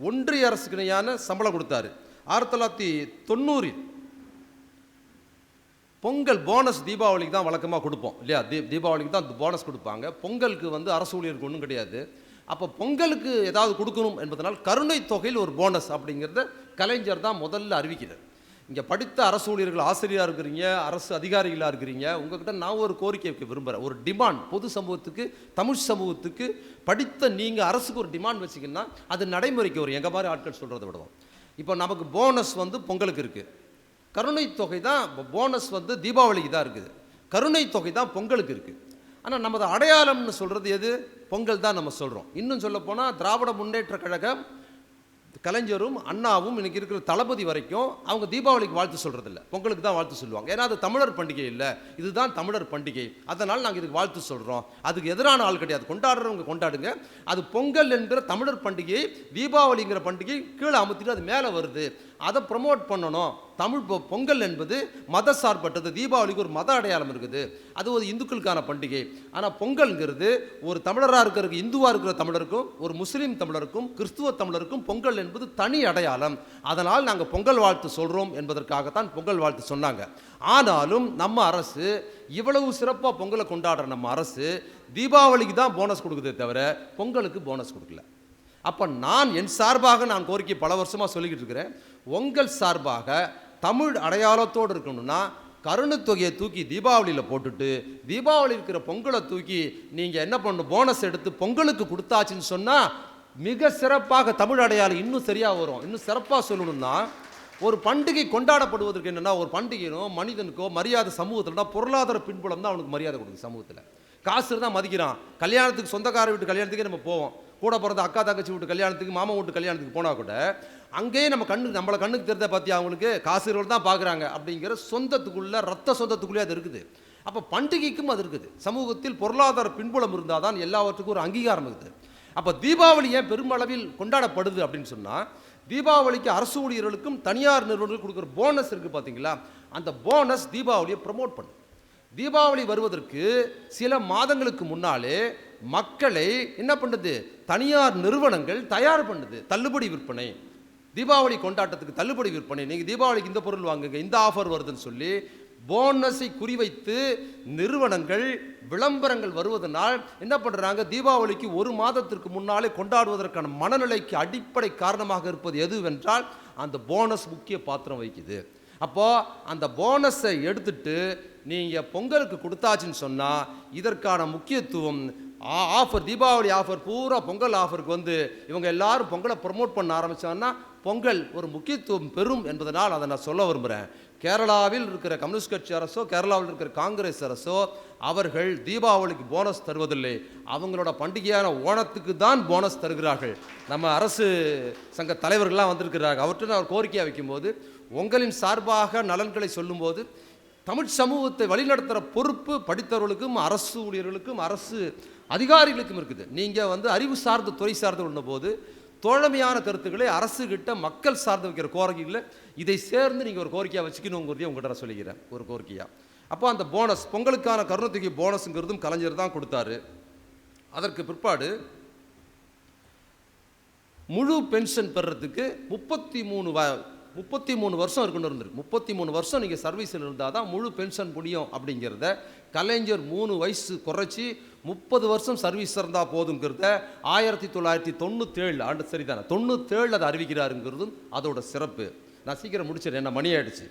ஒன்றிய அரசுக்கு இணையான சம்பளம் கொடுத்தாரு. 1990 பொங்கல் போனஸ் தீபாவளிக்கு தான் வழக்கமாக கொடுப்போம் இல்லையா? தீபாவளிக்கு தான் போனஸ் கொடுப்பாங்க. பொங்கலுக்கு வந்து அரசு ஊழியருக்கு ஒன்றும் கிடையாது. அப்போ பொங்கலுக்கு ஏதாவது கொடுக்கணும் என்பதனால் கருணை தொகையில் ஒரு போனஸ் அப்படிங்கிறத கலைஞர் தான் முதல்ல அறிவிக்கிறார். இங்கே படித்த அரசு ஊழியர்கள், ஆசிரியராக இருக்கிறீங்க, அரசு அதிகாரிகளாக இருக்கிறீங்க, உங்கள்கிட்ட நான் ஒரு கோரிக்கை வைக்க விரும்புகிறேன். ஒரு டிமாண்ட், பொது சமூகத்துக்கு, தமிழ் சமூகத்துக்கு படித்த நீங்கள் அரசுக்கு ஒரு டிமாண்ட் வச்சிங்கன்னா அது நடைமுறைக்கு வரும். எங்கள் மாதிரி ஆட்கள் சொல்கிறத விடுவோம். இப்போ நமக்கு போனஸ் வந்து பொங்கலுக்கு இருக்குது, கருணை தொகை தான் போனஸ் வந்து தீபாவளிக்கு தான் இருக்குது, கருணை தொகை தான் பொங்கலுக்கு இருக்குது. ஆனால் நமது அடையாளம்னு சொல்கிறது எது? பொங்கல் தான் நம்ம சொல்கிறோம். இன்னும் சொல்ல போனால் திராவிட முன்னேற்ற கழகம், கலைஞரும் அண்ணாவும் இன்னைக்கு இருக்கிற தளபதி வரைக்கும் அவங்க தீபாவளிக்கு வாழ்த்து சொல்கிறதில்ல, பொங்கலுக்கு தான் வாழ்த்து சொல்லுவாங்க. ஏன்னா அது தமிழர் பண்டிகை இல்லை, இதுதான் தமிழர் பண்டிகை, அதனால் நாங்கள் இதுக்கு வாழ்த்து சொல்கிறோம். அதுக்கு எதிரான ஆள் கிடையாது. கொண்டாடுறவங்க கொண்டாடுங்க. அது பொங்கல் என்கிற தமிழர் பண்டிகை, தீபாவளிங்கிற பண்டிகை கீழே அமுத்திட்டு அது மேலே வருது, அதை ப்ரமோட் பண்ணணும். தமிழ் பொங்கல் என்பது மத சார்பட்டது, தீபாவளிக்கு ஒரு மத அடையாளம் இருக்குது, அது ஒரு இந்துக்களுக்கான பண்டிகை. ஆனால் பொங்கல்ங்கிறது ஒரு தமிழராக இருக்கிற, இந்துவாக இருக்கிற தமிழருக்கும், ஒரு முஸ்லீம் தமிழருக்கும், கிறிஸ்துவ தமிழருக்கும் பொங்கல் என்பது தனி அடையாளம். அதனால் நாங்கள் பொங்கல் வாழ்த்து சொல்கிறோம் என்பதற்காகத்தான் பொங்கல் வாழ்த்து சொன்னாங்க. ஆனாலும் நம்ம அரசு இவ்வளவு சிறப்பாக பொங்கலை கொண்டாடுற நம்ம அரசு தீபாவளிக்கு தான் போனஸ் கொடுக்குதே தவிர பொங்கலுக்கு போனஸ் கொடுக்கல. அப்போ என் சார்பாக நான் கோரிக்கை பல வருஷமாக சொல்லிக்கிட்டு இருக்கிறேன். உங்கள் சார்பாக தமிழ் அடையாளத்தோடு இருக்கணும்னா கருணை தொகையை தூக்கி தீபாவளியில் போட்டுட்டு, தீபாவளி இருக்கிற பொங்கலை தூக்கி நீங்கள் என்ன பண்ணணும், போனஸ் எடுத்து பொங்கலுக்கு கொடுத்தாச்சுன்னு சொன்னால் மிக சிறப்பாக தமிழ் அடையாளம் இன்னும் சரியாக வரும். இன்னும் சிறப்பாக சொல்லணும்னா, ஒரு பண்டிகை கொண்டாடப்படுவதற்கு என்னென்னா, ஒரு பண்டிகைனோ மனிதனுக்கோ மரியாதை சமூகத்தில்னா பொருளாதார பின்புலம் தான் அவனுக்கு மரியாதை கொடுக்குது. சமூகத்தில் காசு தான் மதிக்கிறான். கல்யாணத்துக்கு, சொந்தக்கார வீட்டு கல்யாணத்துக்கே நம்ம போவோம், கூட பிறந்த அக்கா தங்கச்சி வீட்டு கல்யாணத்துக்கு, மாமா வீட்டு கல்யாணத்துக்கு போனால் கூட அங்கேயே நம்மளை கண்ணுக்கு தெரிஞ்ச பார்த்தியா அவங்களுக்கு காசுகள் தான் பார்க்குறாங்க அப்படிங்கிற சொந்தத்துக்குள்ளே, ரத்த சொந்தத்துக்குள்ளே அது இருக்குது. அப்போ பண்டிகைக்கும் அது இருக்குது. சமூகத்தில் பொருளாதார பின்புலம் இருந்தால் தான் எல்லாவற்றுக்கும் ஒரு அங்கீகாரம் இருக்குது. அப்போ தீபாவளி ஏன் பெருமளவில் கொண்டாடப்படுது அப்படின்னு சொன்னால், தீபாவளிக்கு அரசு ஊழியர்களுக்கும் தனியார் நிறுவனங்களுக்கு கொடுக்குற போனஸ் இருக்குது பார்த்தீங்களா, அந்த போனஸ் தீபாவளியை ப்ரமோட் பண்ணுது. தீபாவளி வருவதற்கு சில மாதங்களுக்கு முன்னாலே மக்களை என்ன பண்ணுது, தனியார் நிறுவனங்கள் தயார் பண்ணுது. தள்ளுபடி விற்பனை, தீபாவளி கொண்டாட்டத்துக்கு தள்ளுபடி விற்பனை, நீங்கள் தீபாவளிக்கு இந்த பொருள் வாங்குங்க, இந்த ஆஃபர் வருதுன்னு சொல்லி போனஸை குறிவைத்து நிறுவனங்கள் விளம்பரங்கள் வருவதனால் என்ன பண்ணுறாங்க, தீபாவளிக்கு ஒரு மாதத்திற்கு முன்னாலே கொண்டாடுவதற்கான மனநிலைக்கு அடிப்படை காரணமாக இருப்பது எதுவென்றால் அந்த போனஸ் முக்கிய பாத்திரம் வகிக்குது. அப்போது அந்த போனஸை எடுத்துட்டு நீங்கள் பொங்கலுக்கு கொடுத்தாச்சுன்னு சொன்னால் இதற்கான முக்கியத்துவம் ஆஃபர், தீபாவளி ஆஃபர் பூரா பொங்கல் ஆஃபருக்கு வந்து இவங்க எல்லாரும் பொங்கலை ப்ரமோட் பண்ண ஆரம்பித்தாங்கன்னா பொங்கல் ஒரு முக்கியத்துவம் பெறும் என்பதனால் அதை நான் சொல்ல விரும்புகிறேன். கேரளாவில் இருக்கிற கம்யூனிஸ்ட் கட்சி அரசோ, கேரளாவில் இருக்கிற காங்கிரஸ் அரசோ அவர்கள் தீபாவளிக்கு போனஸ் தருவதில்லை, அவங்களோட பண்டிகையான ஓணத்துக்கு தான் போனஸ் தருகிறார்கள். நம்ம அரசு சங்க தலைவர்கள்லாம் வந்திருக்கிறார்கள். அவர்கிட்ட அவர் கோரிக்கையாக வைக்கும்போது, உங்களின் சார்பாக நலன்களை சொல்லும்போது தமிழ் சமூகத்தை வழிநடத்துகிற பொறுப்பு படித்தவர்களுக்கும், அரசு ஊழியர்களுக்கும், அரசு அதிகாரிகளுக்கும் இருக்குது. நீங்கள் வந்து அறிவு சார்ந்த, துறை சார்ந்து உண்ணும்போது தோழமையான கருத்துக்களை அரசுகிட்ட மக்கள் சார்ந்து வைக்கிற கோரிக்கைகளை இதை சேர்ந்து நீங்கள் ஒரு கோரிக்கையாக வச்சுக்கணுங்கிறதையும் உங்கள்கிட்ட நான் சொல்லிக்கிறேன், ஒரு கோரிக்கையாக. அப்போ அந்த போனஸ், பொங்கலுக்கான கருணை போனஸுங்கிறதும் கலைஞர் தான் கொடுத்தாரு. அதற்கு பிற்பாடு முழு பென்ஷன் பெறத்துக்கு 33 வருஷம் இருக்கணும் இருந்திருக்கு. 33 வருஷம் நீங்கள் சர்வீஸில் இருந்தால் தான் முழு பென்ஷன் முடியும் அப்படிங்கிறத கலைஞர் 3 வயசு குறைச்சி 30 வருஷம் சர்வீஸ் இருந்தால் போதுங்கிறத 1997 ஆண்டு, சரிதானே, 97 அதை அறிவிக்கிறாருங்கிறதும் அதோட சிறப்பு. நான் சீக்கிரம் முடிச்சிடறேன், என்ன மணி ஆயிடுச்சு.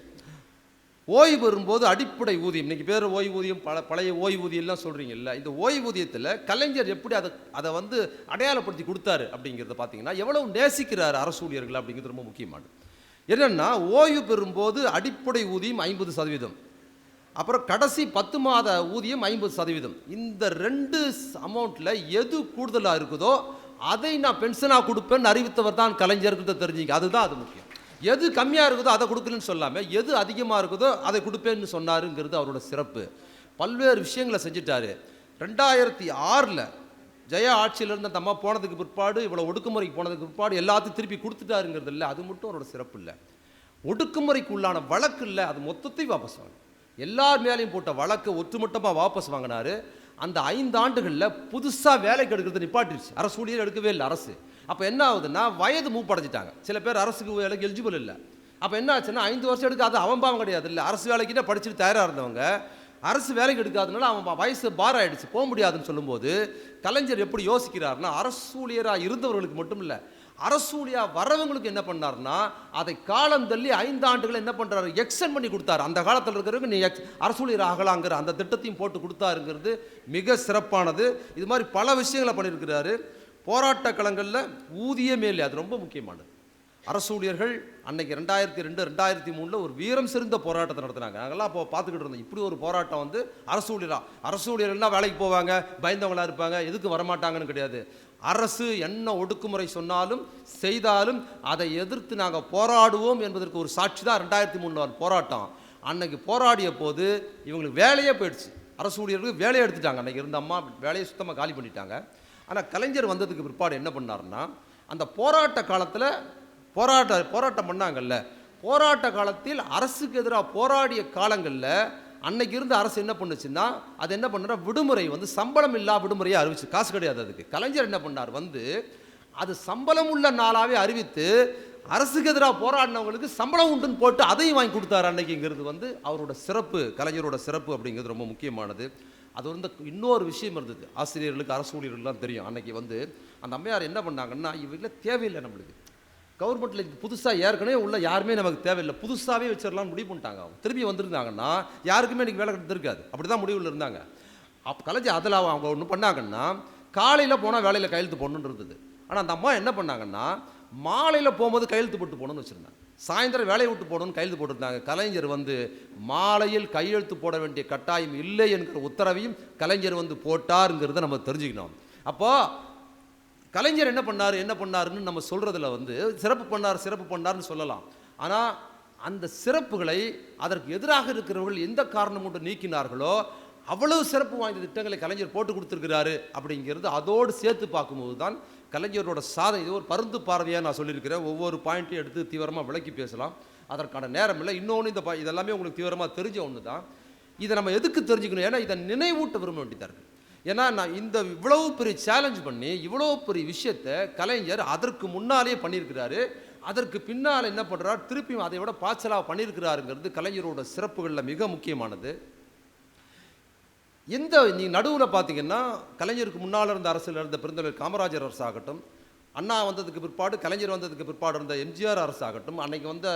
ஓய்வு வரும்போது அடிப்படை ஊதியம், இன்றைக்கி பேர் ஓய்வூதியம், பழைய ஓய்வூதியம்லாம் சொல்கிறீங்கல்ல, இந்த ஓய்வூதியத்தில் கலைஞர் எப்படி அதை வந்து அடையாளப்படுத்தி கொடுத்தாரு அப்படிங்கிறத பார்த்தீங்கன்னா எவ்வளவு நேசிக்கிறார் அரசு ஊழியர்கள் அப்படிங்கிறது ரொம்ப முக்கியமானது. என்னென்னா, ஓய்வு பெறும்போது அடிப்படை ஊதியம் 50%, அப்புறம் கடைசி 10 மாத ஊதியம் 50%. இந்த 2 அமௌண்ட்டில் எது கூடுதலாக இருக்குதோ அதை நான் பென்ஷனாக கொடுப்பேன்னு அறிவித்தவர் தான் கலைஞர்கிட்ட தெரிஞ்சுங்க. அதுதான் அது முக்கியம். எது கம்மியாக இருக்குதோ அதை கொடுக்கலன்னு சொல்லாமல் எது அதிகமாக இருக்குதோ அதை கொடுப்பேன்னு சொன்னாருங்கிறது அவரோட சிறப்பு. பல்வேறு விஷயங்களை செஞ்சிட்டாரு. 2006 ஜெயா ஆட்சியிலேருந்து அந்த அம்மா போனதுக்கு பிற்பாடு, இவ்வளோ ஒடுக்குமுறைக்கு போனதுக்கு பிற்பாடு எல்லாத்தையும் திருப்பி கொடுத்துட்டாருங்கிறது இல்லை. அது மட்டும் அவரோட சிறப்பு இல்லை. ஒடுக்குமுறைக்கு உள்ளான வழக்கு இல்லை, அது மொத்தத்தையும் வாபஸ் வாங்க, எல்லார் மேலேயும் போட்ட வழக்கை ஒட்டுமொத்தமாக வாபஸ் வாங்கினார். அந்த 5 ஆண்டுகளில் புதுசாக வேலைக்கு எடுக்கிறது நிப்பாட்டிருச்சு. அரசு ஊழியர் எடுக்கவே இல்லை அரசு. அப்போ என்ன ஆகுதுன்னா, வயது மூப்படைஞ்சிட்டாங்க. சில பேர் அரசுக்கு வேலைக்கு எலிஜிபிள் இல்லை. அப்போ என்ன ஆச்சுன்னா, 5 வருஷம் எடுக்காது அவன் பாவம் கிடையாது இல்லை, அரசு வேலைக்கிட்ட படிச்சுட்டு தயாராக இருந்தவங்க அரசு வேலைக்கு எடுக்காதனால அவன் வயசு பார் ஆகிடுச்சு, போக முடியாதுன்னு சொல்லும்போது கலைஞர் எப்படி யோசிக்கிறார்னா, அரசு ஊழியராக இருந்தவர்களுக்கு மட்டும் இல்லை, அரசு ஊழியராக வரவங்களுக்கு என்ன பண்ணார்னா, அதை காலம் தள்ளி 5 ஆண்டுகள் என்ன பண்ணுறாரு, எக்ஸ்டெண்ட் பண்ணி கொடுத்தாரு. அந்த காலத்தில் இருக்கிறவங்க நீ அரசு ஊழியர் ஆகலாங்கிற அந்த திட்டத்தையும் போட்டு கொடுத்தாருங்கிறது மிக சிறப்பானது. இது மாதிரி பல விஷயங்களை பண்ணியிருக்கிறாரு. போராட்ட களங்களில் ஊதியமே இல்லை, அது ரொம்ப முக்கியமானது. அரசு ஊழியர்கள் அன்னைக்கு 2002 2003 ஒரு வீரம் செறிந்த போராட்டத்தை நடத்தினாங்க. நாங்கள்லாம் அப்போ பார்த்துக்கிட்டு இருந்தோம். இப்படி ஒரு போராட்டம் வந்து அரசு ஊழியர்கள்லாம் வேலைக்கு போவாங்க, பயந்தவங்களா இருப்பாங்க, எதுக்கு வரமாட்டாங்கன்னு கிடையாது. அரசு என்ன ஒடுக்குமுறை சொன்னாலும் செய்தாலும் அதை எதிர்த்து நாங்கள் போராடுவோம் என்பதற்கு ஒரு சாட்சி தான் 2003 போராட்டம். அன்னைக்கு போராடிய போது இவங்களுக்கு வேலையே போயிடுச்சு, அரசு ஊழியர்களுக்கு வேலையை எடுத்துட்டாங்க. அன்னைக்கு இருந்த அம்மா வேலையை சுத்தமாக காலி பண்ணிட்டாங்க. ஆனால் கலைஞர் வந்ததுக்கு பிற்பாடு என்ன பண்ணாருன்னா, அந்த போராட்ட காலத்தில் போராட்டம் பண்ணாங்கல்ல, போராட்ட காலத்தில் அரசுக்கு எதிராக போராடிய காலங்களில் அன்னைக்கு இருந்த அரசு என்ன பண்ணுச்சுன்னா, அது என்ன பண்ணா, விடுமுறை வந்து சம்பளம் இல்லா விடுமுறையை அறிவிச்சு, காசு கிடையாது அதுக்கு. கலைஞர் என்ன பண்ணார் வந்து, அது சம்பளம் உள்ள நாளாகவே அறிவித்து அரசுக்கு எதிராக போராடினவங்களுக்கு சம்பளம் உண்டுன்னு போட்டு அதையும் வாங்கி கொடுத்தாரு அன்னைக்குங்கிறது வந்து அவரோட சிறப்பு, கலைஞரோட சிறப்பு அப்படிங்கிறது ரொம்ப முக்கியமானது. அது வந்து இன்னொரு விஷயம் இருந்தது, ஆசிரியர்களுக்கு அரசு ஊழியர்கள்லாம் தெரியும். அன்னைக்கு வந்து அந்த அம்மையார் என்ன பண்ணாங்கன்னா, இவங்கள தேவையில்லை, நம்மளுக்கு கவர்மெண்ட்டில் இது புதுசாக ஏற்கனவே உள்ள யாருமே நமக்கு தேவையில்லை, புதுசாகவே வச்சிடலாம்னு முடிவு பண்ணிட்டாங்க. அவங்க திரும்பி வந்திருந்தாங்கன்னா யாருக்குமே இன்றைக்கி வேலை கிடைத்திருக்காது. அப்படி தான் முடிவில் இருந்தாங்க. அப்போ கலைஞர் அதில் அவங்க ஒன்று பண்ணாங்கன்னா, காலையில் போனால் வேலையில் கையெழுத்து போடணுன்னு இருந்தது. ஆனால் அந்த அம்மா என்ன பண்ணாங்கன்னா, மாலையில் போகும்போது கையெழுத்து போட்டு போகணுன்னு வச்சுருந்தாங்க. சாயந்தரம் வேலையை விட்டு போடணும்னு கையெழுத்து போட்டிருந்தாங்க. கலைஞர் வந்து மாலையில் கையெழுத்து போட வேண்டிய கட்டாயம் இல்லை என்கிற உத்தரவையும் கலைஞர் வந்து போட்டாருங்கிறத நம்ம தெரிஞ்சுக்கணும். அப்போது கலைஞர் என்ன பண்ணாருன்னு நம்ம சொல்கிறதுல வந்து சிறப்பு பண்ணார்னு சொல்லலாம். ஆனால் அந்த சிறப்புகளை அதற்கு எதிராக இருக்கிறவர்கள் எந்த காரணம் கொண்டு நீக்கினார்களோ அவ்வளவு சிறப்பு வாய்ந்த திட்டங்களை கலைஞர் போட்டு கொடுத்துருக்கிறாரு அப்படிங்கிறது அதோடு சேர்த்து பார்க்கும்போது தான் கலைஞரோட சாதனை. இது ஒரு பருந்து பார்வையாக நான் சொல்லியிருக்கிறேன். ஒவ்வொரு பாயிண்ட்டையும் எடுத்து தீவிரமாக விளக்கி பேசலாம், அதற்கான நேரம் இல்லை. இன்னொன்று இதெல்லாமே உங்களுக்கு தீவிரமாக தெரிஞ்ச ஒன்று தான். இதை நம்ம எதுக்கு தெரிஞ்சுக்கணும், ஏன்னா இதை நினைவூட்ட விரும்ப வேண்டியதாக இருக்குது. ஏன்னா நான் இந்த இவ்வளவு பெரிய சேலஞ்ச் பண்ணி இவ்வளோ பெரிய விஷயத்தை கலைஞர் அதற்கு முன்னாலே பண்ணியிருக்கிறாரு. அதற்கு பின்னால் என்ன பண்ணுறாரு, திருப்பியும் அதை விட பாய்ச்சலாக பண்ணியிருக்கிறாருங்கிறது கலைஞரோட சிறப்புகளில் மிக முக்கியமானது. நீ நடுவில் பார்த்தீங்கன்னா, கலைஞருக்கு முன்னால் இருந்த அரசில் இருந்த பெருந்தலைவர் காமராஜர் அரசு ஆகட்டும், அண்ணா வந்ததுக்கு பிற்பாடு, கலைஞர் வந்ததுக்கு பிற்பாடு இருந்த எம்ஜிஆர் அரசு ஆகட்டும், அன்னைக்கு வந்த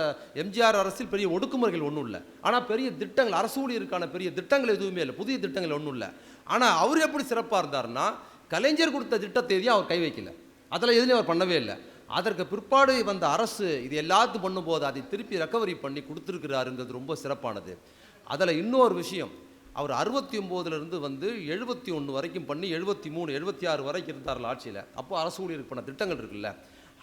எம்ஜிஆர் அரசில் பெரிய ஒடுக்குமுறைகள் ஒன்றும் இல்லை. ஆனால் பெரிய திட்டங்கள், அரசு ஊழியருக்கான பெரிய திட்டங்கள் எதுவுமே இல்லை, புதிய திட்டங்கள் ஒன்றும் இல்லை. ஆனால் அவர் எப்படி சிறப்பாக இருந்தார்னா, கலைஞர் கொடுத்த திட்டத்தை அவர் கை வைக்கல, அதில் எதுலையும் அவர் பண்ணவே இல்லை. அதற்கு பிற்பாடு வந்த அரசு இது எல்லாத்தையும் பண்ணும்போது அதை திருப்பி ரெக்கவரி பண்ணி கொடுத்துருக்கிறாருங்கிறது ரொம்ப சிறப்பானது. அதில் இன்னொரு விஷயம், அவர் 69 வந்து 71 வரைக்கும் பண்ணி 73 76 வரைக்கும் இருந்தார்கள் ஆட்சியில். அப்போ அரசு ஊழியருக்கு பண்ண திட்டங்கள் இருக்குல்ல,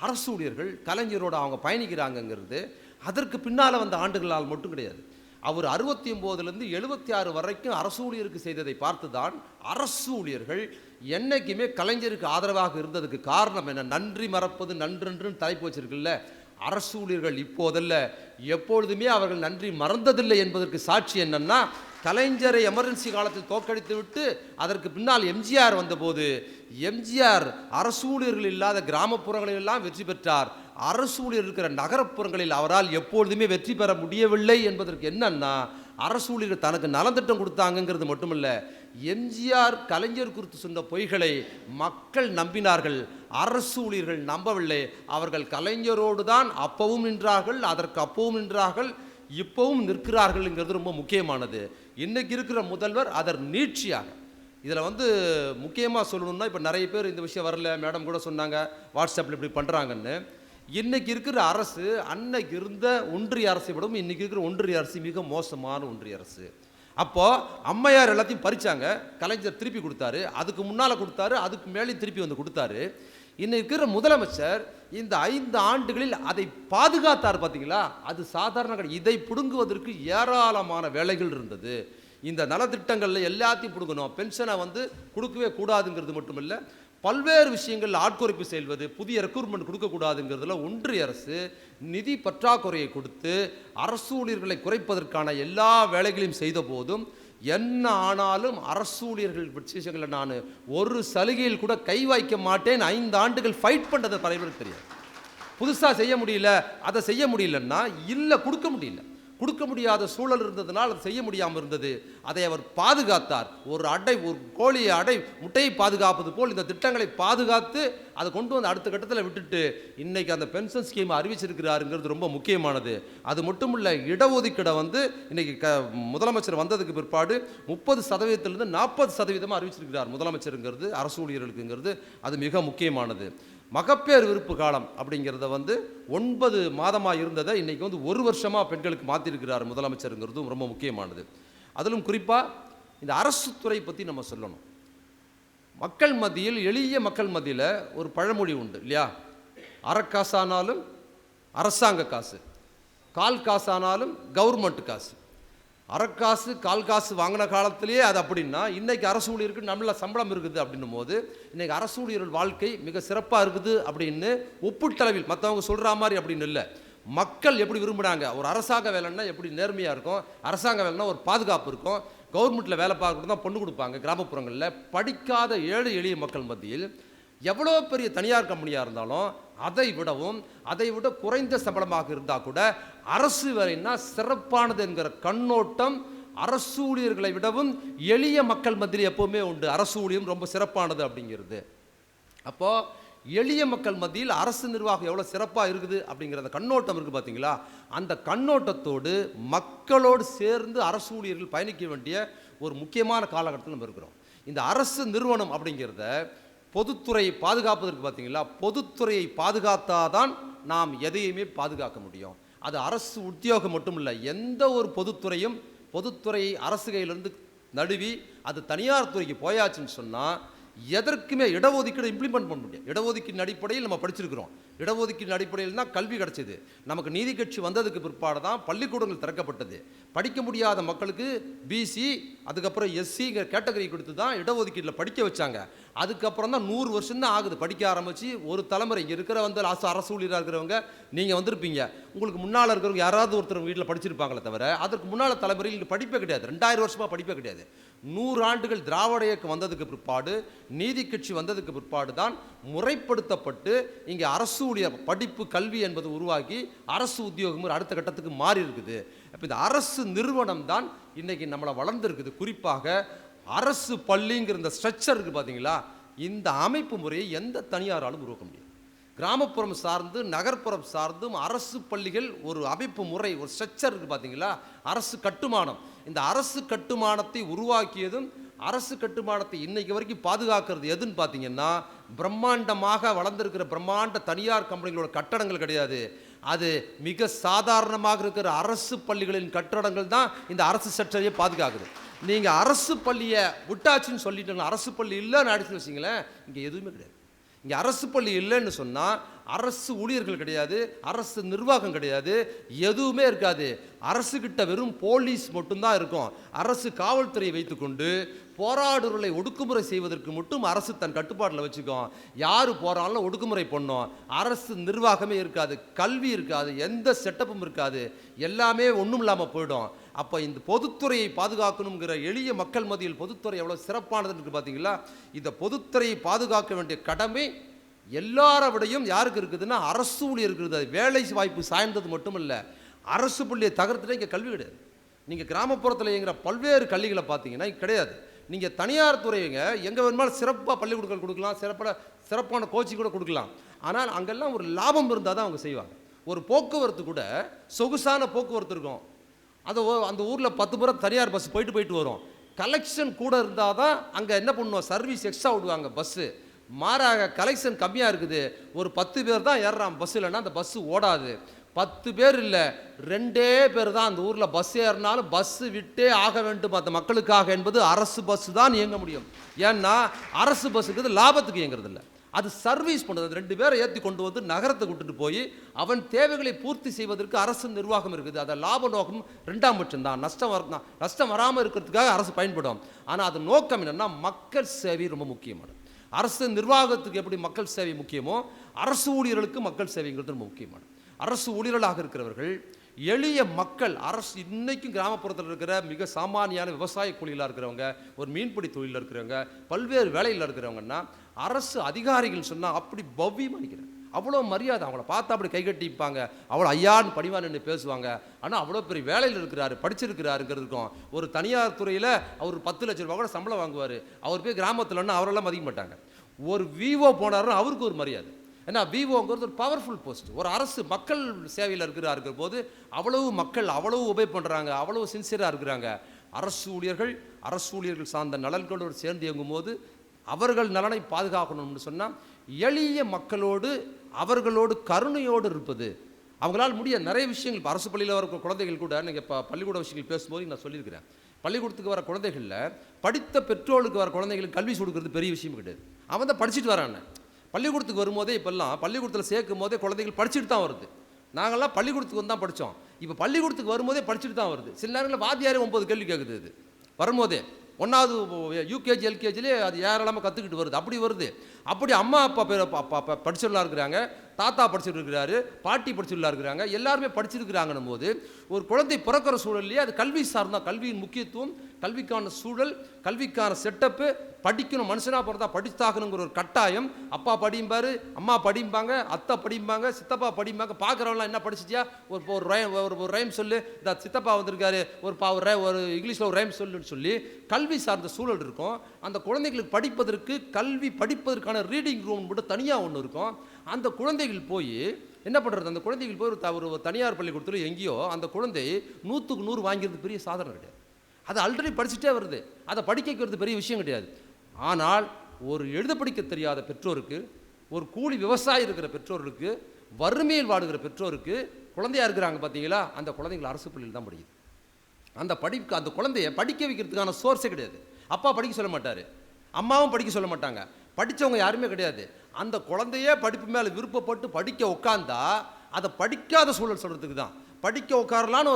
அரசு ஊழியர்கள் கலைஞரோட அவங்க பயணிக்கிறாங்கங்கிறது அதற்கு பின்னால் வந்த ஆண்டுகளால் மட்டும் கிடையாது. அவர் 69 76 வரைக்கும் அரசு ஊழியருக்கு செய்ததை பார்த்து தான் அரசு ஊழியர்கள் என்னைக்குமே கலைஞருக்கு ஆதரவாக இருந்ததுக்கு காரணம் என்ன, நன்றி மறப்பது நன்றென்றுன்னு தலைப்பு வச்சிருக்குல்ல, அரசு ஊழியர்கள் இப்போதல்ல எப்பொழுதுமே அவர்கள் நன்றி மறந்ததில்லை என்பதற்கு சாட்சி என்னன்னா, கலைஞரை எமர்ஜென்சி காலத்தில் தோற்கடித்து விட்டு அதற்கு பின்னால் எம்ஜிஆர் வந்தபோது எம்ஜிஆர் அரசு ஊழியர்கள் இல்லாத கிராமப்புறங்களில் எல்லாம் வெற்றி பெற்றார், அரசு ஊழியர் இருக்கிற நகரப்புறங்களில் அவரால் எப்பொழுதுமே வெற்றி பெற முடியவில்லை என்பதற்கு என்னன்னா, அரசு ஊழியர்கள் தனக்கு நலத்திட்டம் கொடுத்தாங்கிறது மட்டுமல்ல, எம்ஜிஆர் கலைஞர் குறித்து சொன்ன பொய்களை மக்கள் நம்பினார்கள், அரசு ஊழியர்கள் நம்பவில்லை. அவர்கள் கலைஞரோடு தான் அப்பவும் நின்றார்கள், அதற்கு அப்பவும் நின்றார்கள், இப்பவும் நிற்கிறார்கள்ங்கிறது ரொம்ப முக்கியமானது. இன்னைக்கு இருக்கிற முதல்வர் அதர் நீட்சியாக. இதில் வந்து முக்கியமாக சொல்லணும்னா, இப்போ நிறைய பேர் இந்த விஷயம் வரல, மேடம் கூட சொன்னாங்க வாட்ஸ்அப்பில் இப்படி பண்ணுறாங்கன்னு. இன்றைக்கி இருக்கிற அரசு அன்னைக்கு இருந்த ஒன்றிய அரசை விடவும் இன்றைக்கி இருக்கிற ஒன்றிய அரசு மிக மோசமான ஒன்றிய அரசு. அப்போது அம்மையார் எல்லாத்தையும் பறித்தாங்க, கலைஞர் திருப்பி கொடுத்தாரு, அதுக்கு முன்னால் கொடுத்தாரு, அதுக்கு மேலேயும் திருப்பி வந்து கொடுத்தாரு. இன்னைக்கு இருக்கிற முதலமைச்சர் இந்த 5 ஆண்டுகளில் அதை பாதுகாத்தார். பார்த்தீங்களா, அது சாதாரண கிடையாது. இதை பிடுங்குவதற்கு ஏராளமான வேலைகள் இருந்தது. இந்த நலத்திட்டங்களில் எல்லாத்தையும் பிடுங்கணும், பென்ஷனை வந்து கொடுக்கவே கூடாதுங்கிறது மட்டும் இல்லை, பல்வேறு விஷயங்கள் ஆட்குறைப்பு செய்வது, புதிய ரெக்ரூட்மெண்ட் கொடுக்கக்கூடாதுங்கிறதுல ஒன்றிய அரசு நிதி பற்றாக்குறையை கொடுத்து அரசு ஊழியர்களை குறைப்பதற்கான எல்லா வேலைகளையும் செய்த போதும் என்ன ஆனாலும் அரசு ஊழியர்கள் விஷயங்களில் நான் ஒரு சலுகையில் கூட கை வைக்க மாட்டேன் 5 ஆண்டுகள் ஃபைட் பண்ணுறது தலைவருக்கு தெரியாது. புதுசாக செய்ய முடியல, அதை செய்ய முடியலன்னா இல்லை, கொடுக்க முடியாத சூழல் இருந்ததுனால் அதை செய்ய முடியாமல் இருந்தது. அதை அவர் பாதுகாத்தார். ஒரு கோழியை முட்டையை பாதுகாப்பது போல் இந்த திட்டங்களை பாதுகாத்து அதை கொண்டு வந்து அடுத்த கட்டத்தில் விட்டுட்டு இன்னைக்கு அந்த பென்ஷன் ஸ்கீம் அறிவிச்சிருக்கிறாருங்கிறது ரொம்ப முக்கியமானது. அது மட்டும் இல்லை, இடஒதுக்கீடை இன்னைக்கு முதலமைச்சர் வந்ததுக்கு பிற்பாடு 30% 40% அறிவிச்சிருக்கிறார் முதலமைச்சருங்கிறது, அரசு ஊழியர்களுக்குங்கிறது அது மிக முக்கியமானது. மகப்பேறு விருப்பு காலம் அப்படிங்கிறத 9 மாதமாக இருந்ததை இன்றைக்கி 1 வருஷமாக பெண்களுக்கு மாற்றிருக்கிறார் முதலமைச்சருங்கிறதும் ரொம்ப முக்கியமானது. அதிலும் குறிப்பாக இந்த அரசு துறை பற்றி நம்ம சொல்லணும். மக்கள் மத்தியில், எளிய மக்கள் மத்தியில் ஒரு பழமொழி உண்டு இல்லையா? அரைக்காசானாலும் அரசாங்க காசு, கால் காசானாலும் கவர்மெண்ட் காசு. அரைக்காசு கால் காசு வாங்கின காலத்திலேயே அது அப்படின்னா இன்றைக்கி அரசு ஊழியருக்கு நல்ல சம்பளம் இருக்குது அப்படின்னும் போது இன்றைக்கி அரசு ஊழியர்கள் வாழ்க்கை மிக சிறப்பாக இருக்குது அப்படின்னு ஒப்பீட்டளவில் மற்றவங்க சொல்கிற மாதிரி அப்படின்னு இல்லை. மக்கள் எப்படி விரும்புகிறாங்க, ஒரு அரசாங்க வேலைன்னா எப்படி நேர்மையாக இருக்கும், அரசாங்க வேலைன்னா ஒரு பாதுகாப்பு இருக்கும், கவர்மெண்ட்டில் வேலை பார்க்கறது தான் பொண்ணு கொடுப்பாங்க. கிராமப்புறங்களில் படிக்காத ஏழை எளிய மக்கள் மத்தியில் எவ்வளோ பெரிய தனியார் கம்பெனியாக இருந்தாலும் அதை விட குறைந்த சம்பளமாக இருந்தால் கூட அரசு வேலைன்னா சிறப்பானது என்கிற கண்ணோட்டம் அரசு ஊழியர்களை விடவும் எளிய மக்கள் மத்தியில் எப்போவுமே உண்டு. அரசு ஊழியம் ரொம்ப சிறப்பானது அப்படிங்கிறது. அப்போது எளிய மக்கள் மத்தியில் அரசு நிர்வாகம் எவ்வளோ சிறப்பாக இருக்குது அப்படிங்கிற அந்த கண்ணோட்டம் இருக்குது பார்த்தீங்களா? அந்த கண்ணோட்டத்தோடு மக்களோடு சேர்ந்து அரசு ஊழியர்கள் பயணிக்க வேண்டிய ஒரு முக்கியமான காலகட்டத்தில் நம்ம இருக்கிறோம். இந்த அரசு நிறுவனம் அப்படிங்கிறத பொதுத்துறையை பாதுகாப்பதற்கு பார்த்தீங்களா, பொதுத்துறையை பாதுகாத்தாதான் நாம் எதையுமே பாதுகாக்க முடியும். அது அரசு உத்தியோகம் மட்டும் இல்லை, எந்த ஒரு பொதுத்துறை அரசு கையிலிருந்து நழுவி அது தனியார் துறைக்கு போயாச்சுன்னு சொன்னால் எதற்குமே இடஒதுக்கீடு இம்ப்ளிமெண்ட் பண்ண முடியும். இடஒதுக்கீடு அடிப்படையில் நம்ம படிச்சிருக்கிறோம். இடஒதுக்கீடு அடிப்படையில் தான் கல்வி கிடைச்சது. நமக்கு நீதி கட்சி வந்ததுக்கு பிற்பாடு தான் பள்ளிக்கூடங்கள் திறக்கப்பட்டது. படிக்க முடியாத மக்களுக்கு பிசி, அதுக்கப்புறம் எஸ்சிங்கிற கேட்டகரி கொடுத்து தான் இடஒதுக்கீட்டில் படிக்க வச்சாங்க. அதுக்கப்புறம் தான் 100 வருஷம் தான் ஆகுது படிக்க ஆரம்பித்து. ஒரு தலைமுறை இங்கே இருக்கிற அரசு ஊழியராக இருக்கிறவங்க நீங்கள் வந்திருப்பீங்க, உங்களுக்கு முன்னால் இருக்கிறவங்க யாராவது ஒருத்தர் வீட்டில் படிச்சிருப்பாங்களே தவிர அதற்கு முன்னால் தலைமுறையில் இங்கே படிப்பே கிடையாது. 2000 வருஷமாக படிப்பே கிடையாது. 100 ஆண்டுகள் திராவிட இயக்கம் வந்ததுக்கு பிற்பாடு, நீதி கட்சி வந்ததுக்கு பிற்பாடு தான் முறைப்படுத்தப்பட்டு இங்கே அரசு ஊழியர் படிப்பு கல்வி என்பது உருவாக்கி அரசு உத்தியோகம் அடுத்த கட்டத்துக்கு மாறி இருக்குது. அப்போ இந்த அரசு நிறுவனம் தான் இன்னைக்கு நம்மளை வளர்ந்துருக்குது. குறிப்பாக அரசு பள்ளிங்கிற இந்த ஸ்ட்ரக்சர் இருக்குது பார்த்தீங்களா, இந்த அமைப்பு முறையை எந்த தனியாராலும் உருவாக்க முடியாது. கிராமப்புறம் சார்ந்து நகர்ப்புறம் சார்ந்தும் அரசு பள்ளிகள் ஒரு அமைப்பு முறை, ஒரு ஸ்ட்ரக்சர் இருக்குது பார்த்தீங்களா, அரசு கட்டுமானம். இந்த அரசு கட்டுமானத்தை உருவாக்கியதும் அரசு கட்டுமானத்தை இன்னைக்கு வரைக்கும் பாதுகாக்கிறது எதுன்னு பார்த்தீங்கன்னா, பிரம்மாண்டமாக வளர்ந்துருக்கிற பிரம்மாண்ட தனியார் கம்பெனிகளோட கட்டடங்கள் கிடையாது. அது மிக சாதாரணமாக இருக்கிற அரசு பள்ளிகளின் கட்டடங்கள் தான் இந்த அரசு ஸ்ட்ரக்சரையே பாதுகாக்குது. நீங்கள் அரசு பள்ளியை விட்டாச்சுன்னு சொல்லிட்டு அரசு பள்ளி இல்லைன்னு அடிச்சு வச்சிங்களேன், இங்கே எதுவுமே கிடையாது. இங்கே அரசு பள்ளி இல்லைன்னு சொன்னால் அரசு ஊழியர்கள் கிடையாது, அரசு நிர்வாகம் கிடையாது, எதுவுமே இருக்காது. அரசுகிட்ட வெறும் போலீஸ் மட்டும்தான் இருக்கும். அரசு காவல்துறையை வைத்துக்கொண்டு போராடுவர்களை ஒடுக்குமுறை செய்வதற்கு மட்டும் அரசு தன் கட்டுப்பாட்டில் வச்சுக்கோம். யார் போராடலாம் ஒடுக்குமுறை பண்ணோம். அரசு நிர்வாகமே இருக்காது, கல்வி இருக்காது, எந்த செட்டப்பும் இருக்காது, எல்லாமே ஒன்றும் இல்லாமல் போயிடும். அப்போ இந்த பொதுத்துறையை பாதுகாக்கணுங்கிற எளிய மக்கள் மத்தியில் பொதுத்துறை எவ்வளோ சிறப்பானதுன்னு பார்த்தீங்களா? இந்த பொதுத்துறையை பாதுகாக்க வேண்டிய கடமை எல்லார விடையும் யாருக்கு இருக்குதுன்னா அரசு ஊழியர் இருக்குது. வேலை வாய்ப்பு சாய்ந்தது மட்டும் இல்லை, அரசு பள்ளியை தகர்த்துட்டு இங்கே கல்வி கிடையாது. நீங்கள் கிராமப்புறத்தில் இயங்குற பல்வேறு கல்விகளை பார்த்தீங்கன்னா கிடையாது. நீங்கள் தனியார் துறைங்க எங்கே வேணுமாலும் சிறப்பாக பள்ளிக்கூடங்கள் கொடுக்கலாம், சிறப்பான கோச்சிங் கூட கொடுக்கலாம். ஆனால் அங்கெல்லாம் ஒரு லாபம் இருந்தால் தான் அவங்க செய்வாங்க. ஒரு போக்குவரத்து கூட சொகுசான போக்குவரத்து இருக்கும், அந்த ஊரில் 10 முறை தனியார் பஸ் போயிட்டு வரும். கலெக்ஷன் கூட இருந்தால் தான் அங்கே என்ன பண்ணுவோம், சர்வீஸ் எக்ஸ்ட்ரா விடுவாங்க பஸ்ஸு. மாறாக கலெக்ஷன் கம்மியாக இருக்குது, ஒரு 10 பேர் தான் ஏறுறான் பஸ், இல்லைன்னா அந்த பஸ்ஸு ஓடாது. 10 பேர் இல்லை, 2 பேர் தான் அந்த ஊரில் பஸ் ஏறினாலும் பஸ்ஸு விட்டே ஆக வேண்டும் அந்த மக்களுக்காக என்பது அரசு பஸ்ஸு தான் இயங்க முடியும். ஏன்னா அரசு பஸ்ஸுக்கு லாபத்துக்கு இயங்குறது இல்லை, அது சர்வீஸ் பண்ணுறது. 2 பேரை ஏற்றி கொண்டு வந்து நகரத்தை கூட்டிட்டு போய் அவன் தேவைகளை பூர்த்தி செய்வதற்கு அரசு நிர்வாகம் இருக்குது. அதை லாப நோக்கம் 2ஆம் பட்சம் தான். நஷ்டம் வராமல் இருக்கிறதுக்காக அரசு பயன்படும். ஆனால் அது நோக்கம் என்னென்னா மக்கள் சேவை ரொம்ப முக்கியமானது. அரசு நிர்வாகத்துக்கு எப்படி மக்கள் சேவை முக்கியமோ அரசு ஊழியர்களுக்கு மக்கள் சேவைங்கிறது ரொம்ப முக்கியமானது. அரசு ஊழியர்களாக இருக்கிறவர்கள் எளிய மக்கள், அரசு இன்னைக்கும் கிராமப்புறத்தில் இருக்கிற மிக சாமானியான விவசாய கூலிகளாக இருக்கிறவங்க, ஒரு மீன்பிடி தொழிலில் இருக்கிறவங்க, பல்வேறு வேலையில் இருக்கிறவங்கன்னா அரசு அதிகாரிகள் சொன்னால் அப்படி பவ்யமாக நிற்கிறேன், அவ்வளோ மரியாதை, அவங்கள பார்த்தா அப்படி கைகட்டிப்பாங்க, அவ்வளோ ஐயான்னு பணிவான்னு பேசுவாங்க. ஆனால் அவ்வளோ பெரிய வேலையில் இருக்கிறாரு, படிச்சிருக்கிறாருங்கிறதுக்கும், ஒரு தனியார் துறையில் அவர் 10 லட்சம் ரூபா கூட சம்பளம் வாங்குவார், அவர் போய் கிராமத்தில்னா அவரெல்லாம் மதிக்க மாட்டாங்க. ஒரு விஓ போனாருன்னா அவருக்கு ஒரு மரியாதை. ஏன்னா விஓங்கிறது ஒரு பவர்ஃபுல் போஸ்ட். ஒரு அரசு மக்கள் சேவையில் இருக்கிற போது அவ்வளவு மக்கள் அவ்வளவு உபயோக பண்ணுறாங்க, அவ்வளவு சின்சியராக இருக்கிறாங்க. அரசு ஊழியர்கள் சார்ந்த நலன்களோடு சேர்ந்து இயங்கும் போது அவர்கள் நலனை பாதுகாக்கணும்னு சொன்னால் எளிய மக்களோடு அவர்களோடு கருணையோடு இருப்பது அவங்களால் முடிய நிறைய விஷயங்கள். இப்போ அரசு பள்ளியில் வர குழந்தைகள் கூட நீங்கள் இப்போ பள்ளிக்கூட விஷயங்கள் பேசும்போது நான் சொல்லியிருக்கிறேன், பள்ளிக்கூடத்துக்கு வர குழந்தைகளில் படித்த பெற்றோருக்கு வர குழந்தைகளுக்கு கல்வி கொடுக்கறது பெரிய விஷயம் கிடையாது. அவன் தான் படிச்சுட்டு வரான். பள்ளிக்கூடத்துக்கு வரும்போதே இப்போல்லாம் பள்ளிக்கூடத்தில் சேர்க்கும் போதே குழந்தைகள் படிச்சுட்டு தான் வருது. நாங்கள்லாம் பள்ளிக்கூடத்துக்கு வந்து தான் படித்தோம், இப்போ பள்ளிக்கூடத்துக்கு வரும்போதே படிச்சுட்டு தான் வருது. சில நேரங்களில் வாத்தியாரே 9 கேள்வி கேட்குது. இது வரும்போதே 1வது யூகேஜி எல்கேஜிலே அது ஏராளமாக கற்றுக்கிட்டு வருது, அப்படி வருது. அப்படி அம்மா அப்பா படிச்சுலாம் இருக்கிறாங்க, தாத்தா படிச்சுட்டு இருக்கிறாரு, பாட்டி படிச்சுலாம் இருக்கிறாங்க, எல்லாருமே படிச்சிருக்கிறாங்கன்னும் போது ஒரு குழந்தை பிறக்கிற சூழல்லையே அது கல்வி சார்ந்தால் கல்வியின் முக்கியத்துவம், கல்விக்கான சூழல், கல்விக்கான செட்டப்பு, படிக்கணும், மனுஷனாக பிறந்தா படித்தாகணுங்கிற ஒரு கட்டாயம். அப்பா படிம்பார், அம்மா படிம்பாங்க, அத்தை படிம்பாங்க, சித்தப்பா படிம்பாங்க. பார்க்குறவங்களாம் என்ன படிச்சிட்டியா, ஒரு ரைம் சொல்லு, இந்த சித்தப்பா வந்திருக்காரு, ஒரு இங்கிலீஷில் ஒரு ரைம் சொல்லுன்னு சொல்லி கல்வி சார்ந்த சூழல் இருக்கும். அந்த குழந்தைகளுக்கு படிப்பதற்கு படிப்பதற்கான ரீடிங் ரூம் மட்டும் தனியாக ஒன்று இருக்கும். அந்த குழந்தைகள் போய் என்ன பண்ணுறது, அந்த குழந்தைகள் போய் ஒரு தனியார் பள்ளிக்கூடத்தில் எங்கேயோ அந்த குழந்தை 100க்கு 100 வாங்கிறது பெரிய சாதனை கிடையாது. அது ஆல்ரெடி படிச்சுட்டே வருது, அதை படிக்க வைக்கிறது பெரிய விஷயம் கிடையாது. ஆனால் ஒரு எழுத படிக்க தெரியாத பெற்றோருக்கு, ஒரு கூலி விவசாயி இருக்கிற பெற்றோருக்கு, வறுமையில் வாடுகிற பெற்றோருக்கு குழந்தையா இருக்கிறாங்க பார்த்தீங்களா, அந்த குழந்தைகள் அரசு பள்ளியில் தான் படிக்குது. அந்த குழந்தைய படிக்க வைக்கிறதுக்கான சோர்ஸே கிடையாது. அப்பா படிக்க சொல்ல மாட்டார், அம்மாவும் படிக்க சொல்ல மாட்டாங்க, படித்தவங்க யாருமே கிடையாது. அந்த குழந்தையே படிப்பு மேலே விருப்பப்பட்டு படிக்க உட்காந்தா அதை படிக்காத சூழல் சொல்கிறதுக்கு தான். படிக்க உட்காரலான்னு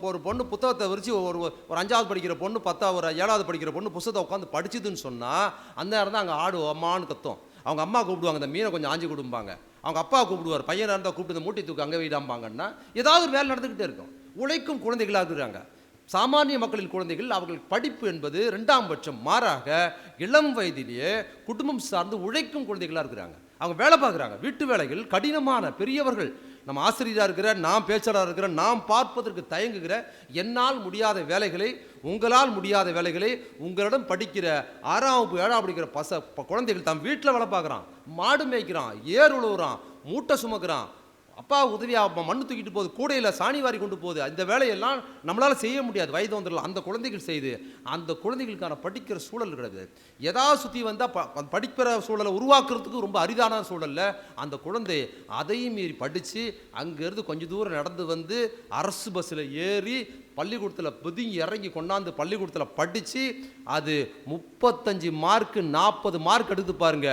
ஒரு பொண்ணு புத்தகத்தை விரித்து ஒரு 5வது படிக்கிற பொண்ணு, 7வது படிக்கிற பொண்ணு புத்தகத்தை உட்காந்து படிச்சுதுன்னு சொன்னால் அந்த நேரம் தான் அங்கே ஆடு அம்மான்னு கத்தும். அவங்க அம்மா கூப்பிடுவாங்க, இந்த மீனை கொஞ்சம் ஆஞ்சி கொடுப்பாங்க. அவங்க அப்பா கூப்பிடுவார், பையனாக இருந்தால் கூப்பிட்டு இந்த மூட்டை தூக்கு அங்கே வைடாம்பாங்கன்னா ஏதாவது ஒரு வேலை நடந்துக்கிட்டே இருக்கும். உழைக்கும் குழந்தைகளாக இருக்கிறாங்க. சாமானிய மக்களின் குழந்தைகள், அவர்கள் படிப்பு என்பது 2ஆம் பட்சம். மாறாக இளம் வயதிலேயே குடும்பம் சார்ந்து உழைக்கும் குழந்தைகளாக இருக்கிறாங்க. அவங்க வேலை பார்க்குறாங்க, வீட்டு வேலைகள் கடினமான, பெரியவர்கள், நம்ம ஆசிரியராக இருக்கிற, நாம் பேச்சாளராக இருக்கிற, நாம் பார்ப்பதற்கு தயங்குகிற, என்னால் முடியாத வேலைகளை, உங்களால் முடியாத வேலைகளை உங்களிடம் படிக்கிற 6ஆம் 7ஆம் படிக்கிற குழந்தைகள் தம் வீட்டில் வேலை பார்க்குறான், மாடு மேய்க்கிறான், ஏர் உழுவுறான், மூட்டை சுமக்கிறான், அப்பா உதவியாக மண்ணு தூக்கிட்டு போகுது, கூடையில் சாணி வாரி கொண்டு போகுது. இந்த வேலையெல்லாம் நம்மளால் செய்ய முடியாது, வயது வந்துடலாம். அந்த குழந்தைகள் செய்து அந்த குழந்தைகளுக்கான படிக்கிற சூழல் கிடையாது. எதாவது சுற்றி வந்தால் படிக்கிற சூழலை உருவாக்குறதுக்கு ரொம்ப அரிதான சூழலில் அந்த குழந்தை அதையும் மீறி படித்து அங்கேருந்து கொஞ்சம் தூரம் நடந்து வந்து அரசு பஸ்ஸில் ஏறி பள்ளிக்கூடத்தில் புதுங்கி இறங்கி கொண்டாந்து பள்ளிக்கூடத்தில் படித்து அது 35 மார்க்கு 40 மார்க் எடுத்து பாருங்க.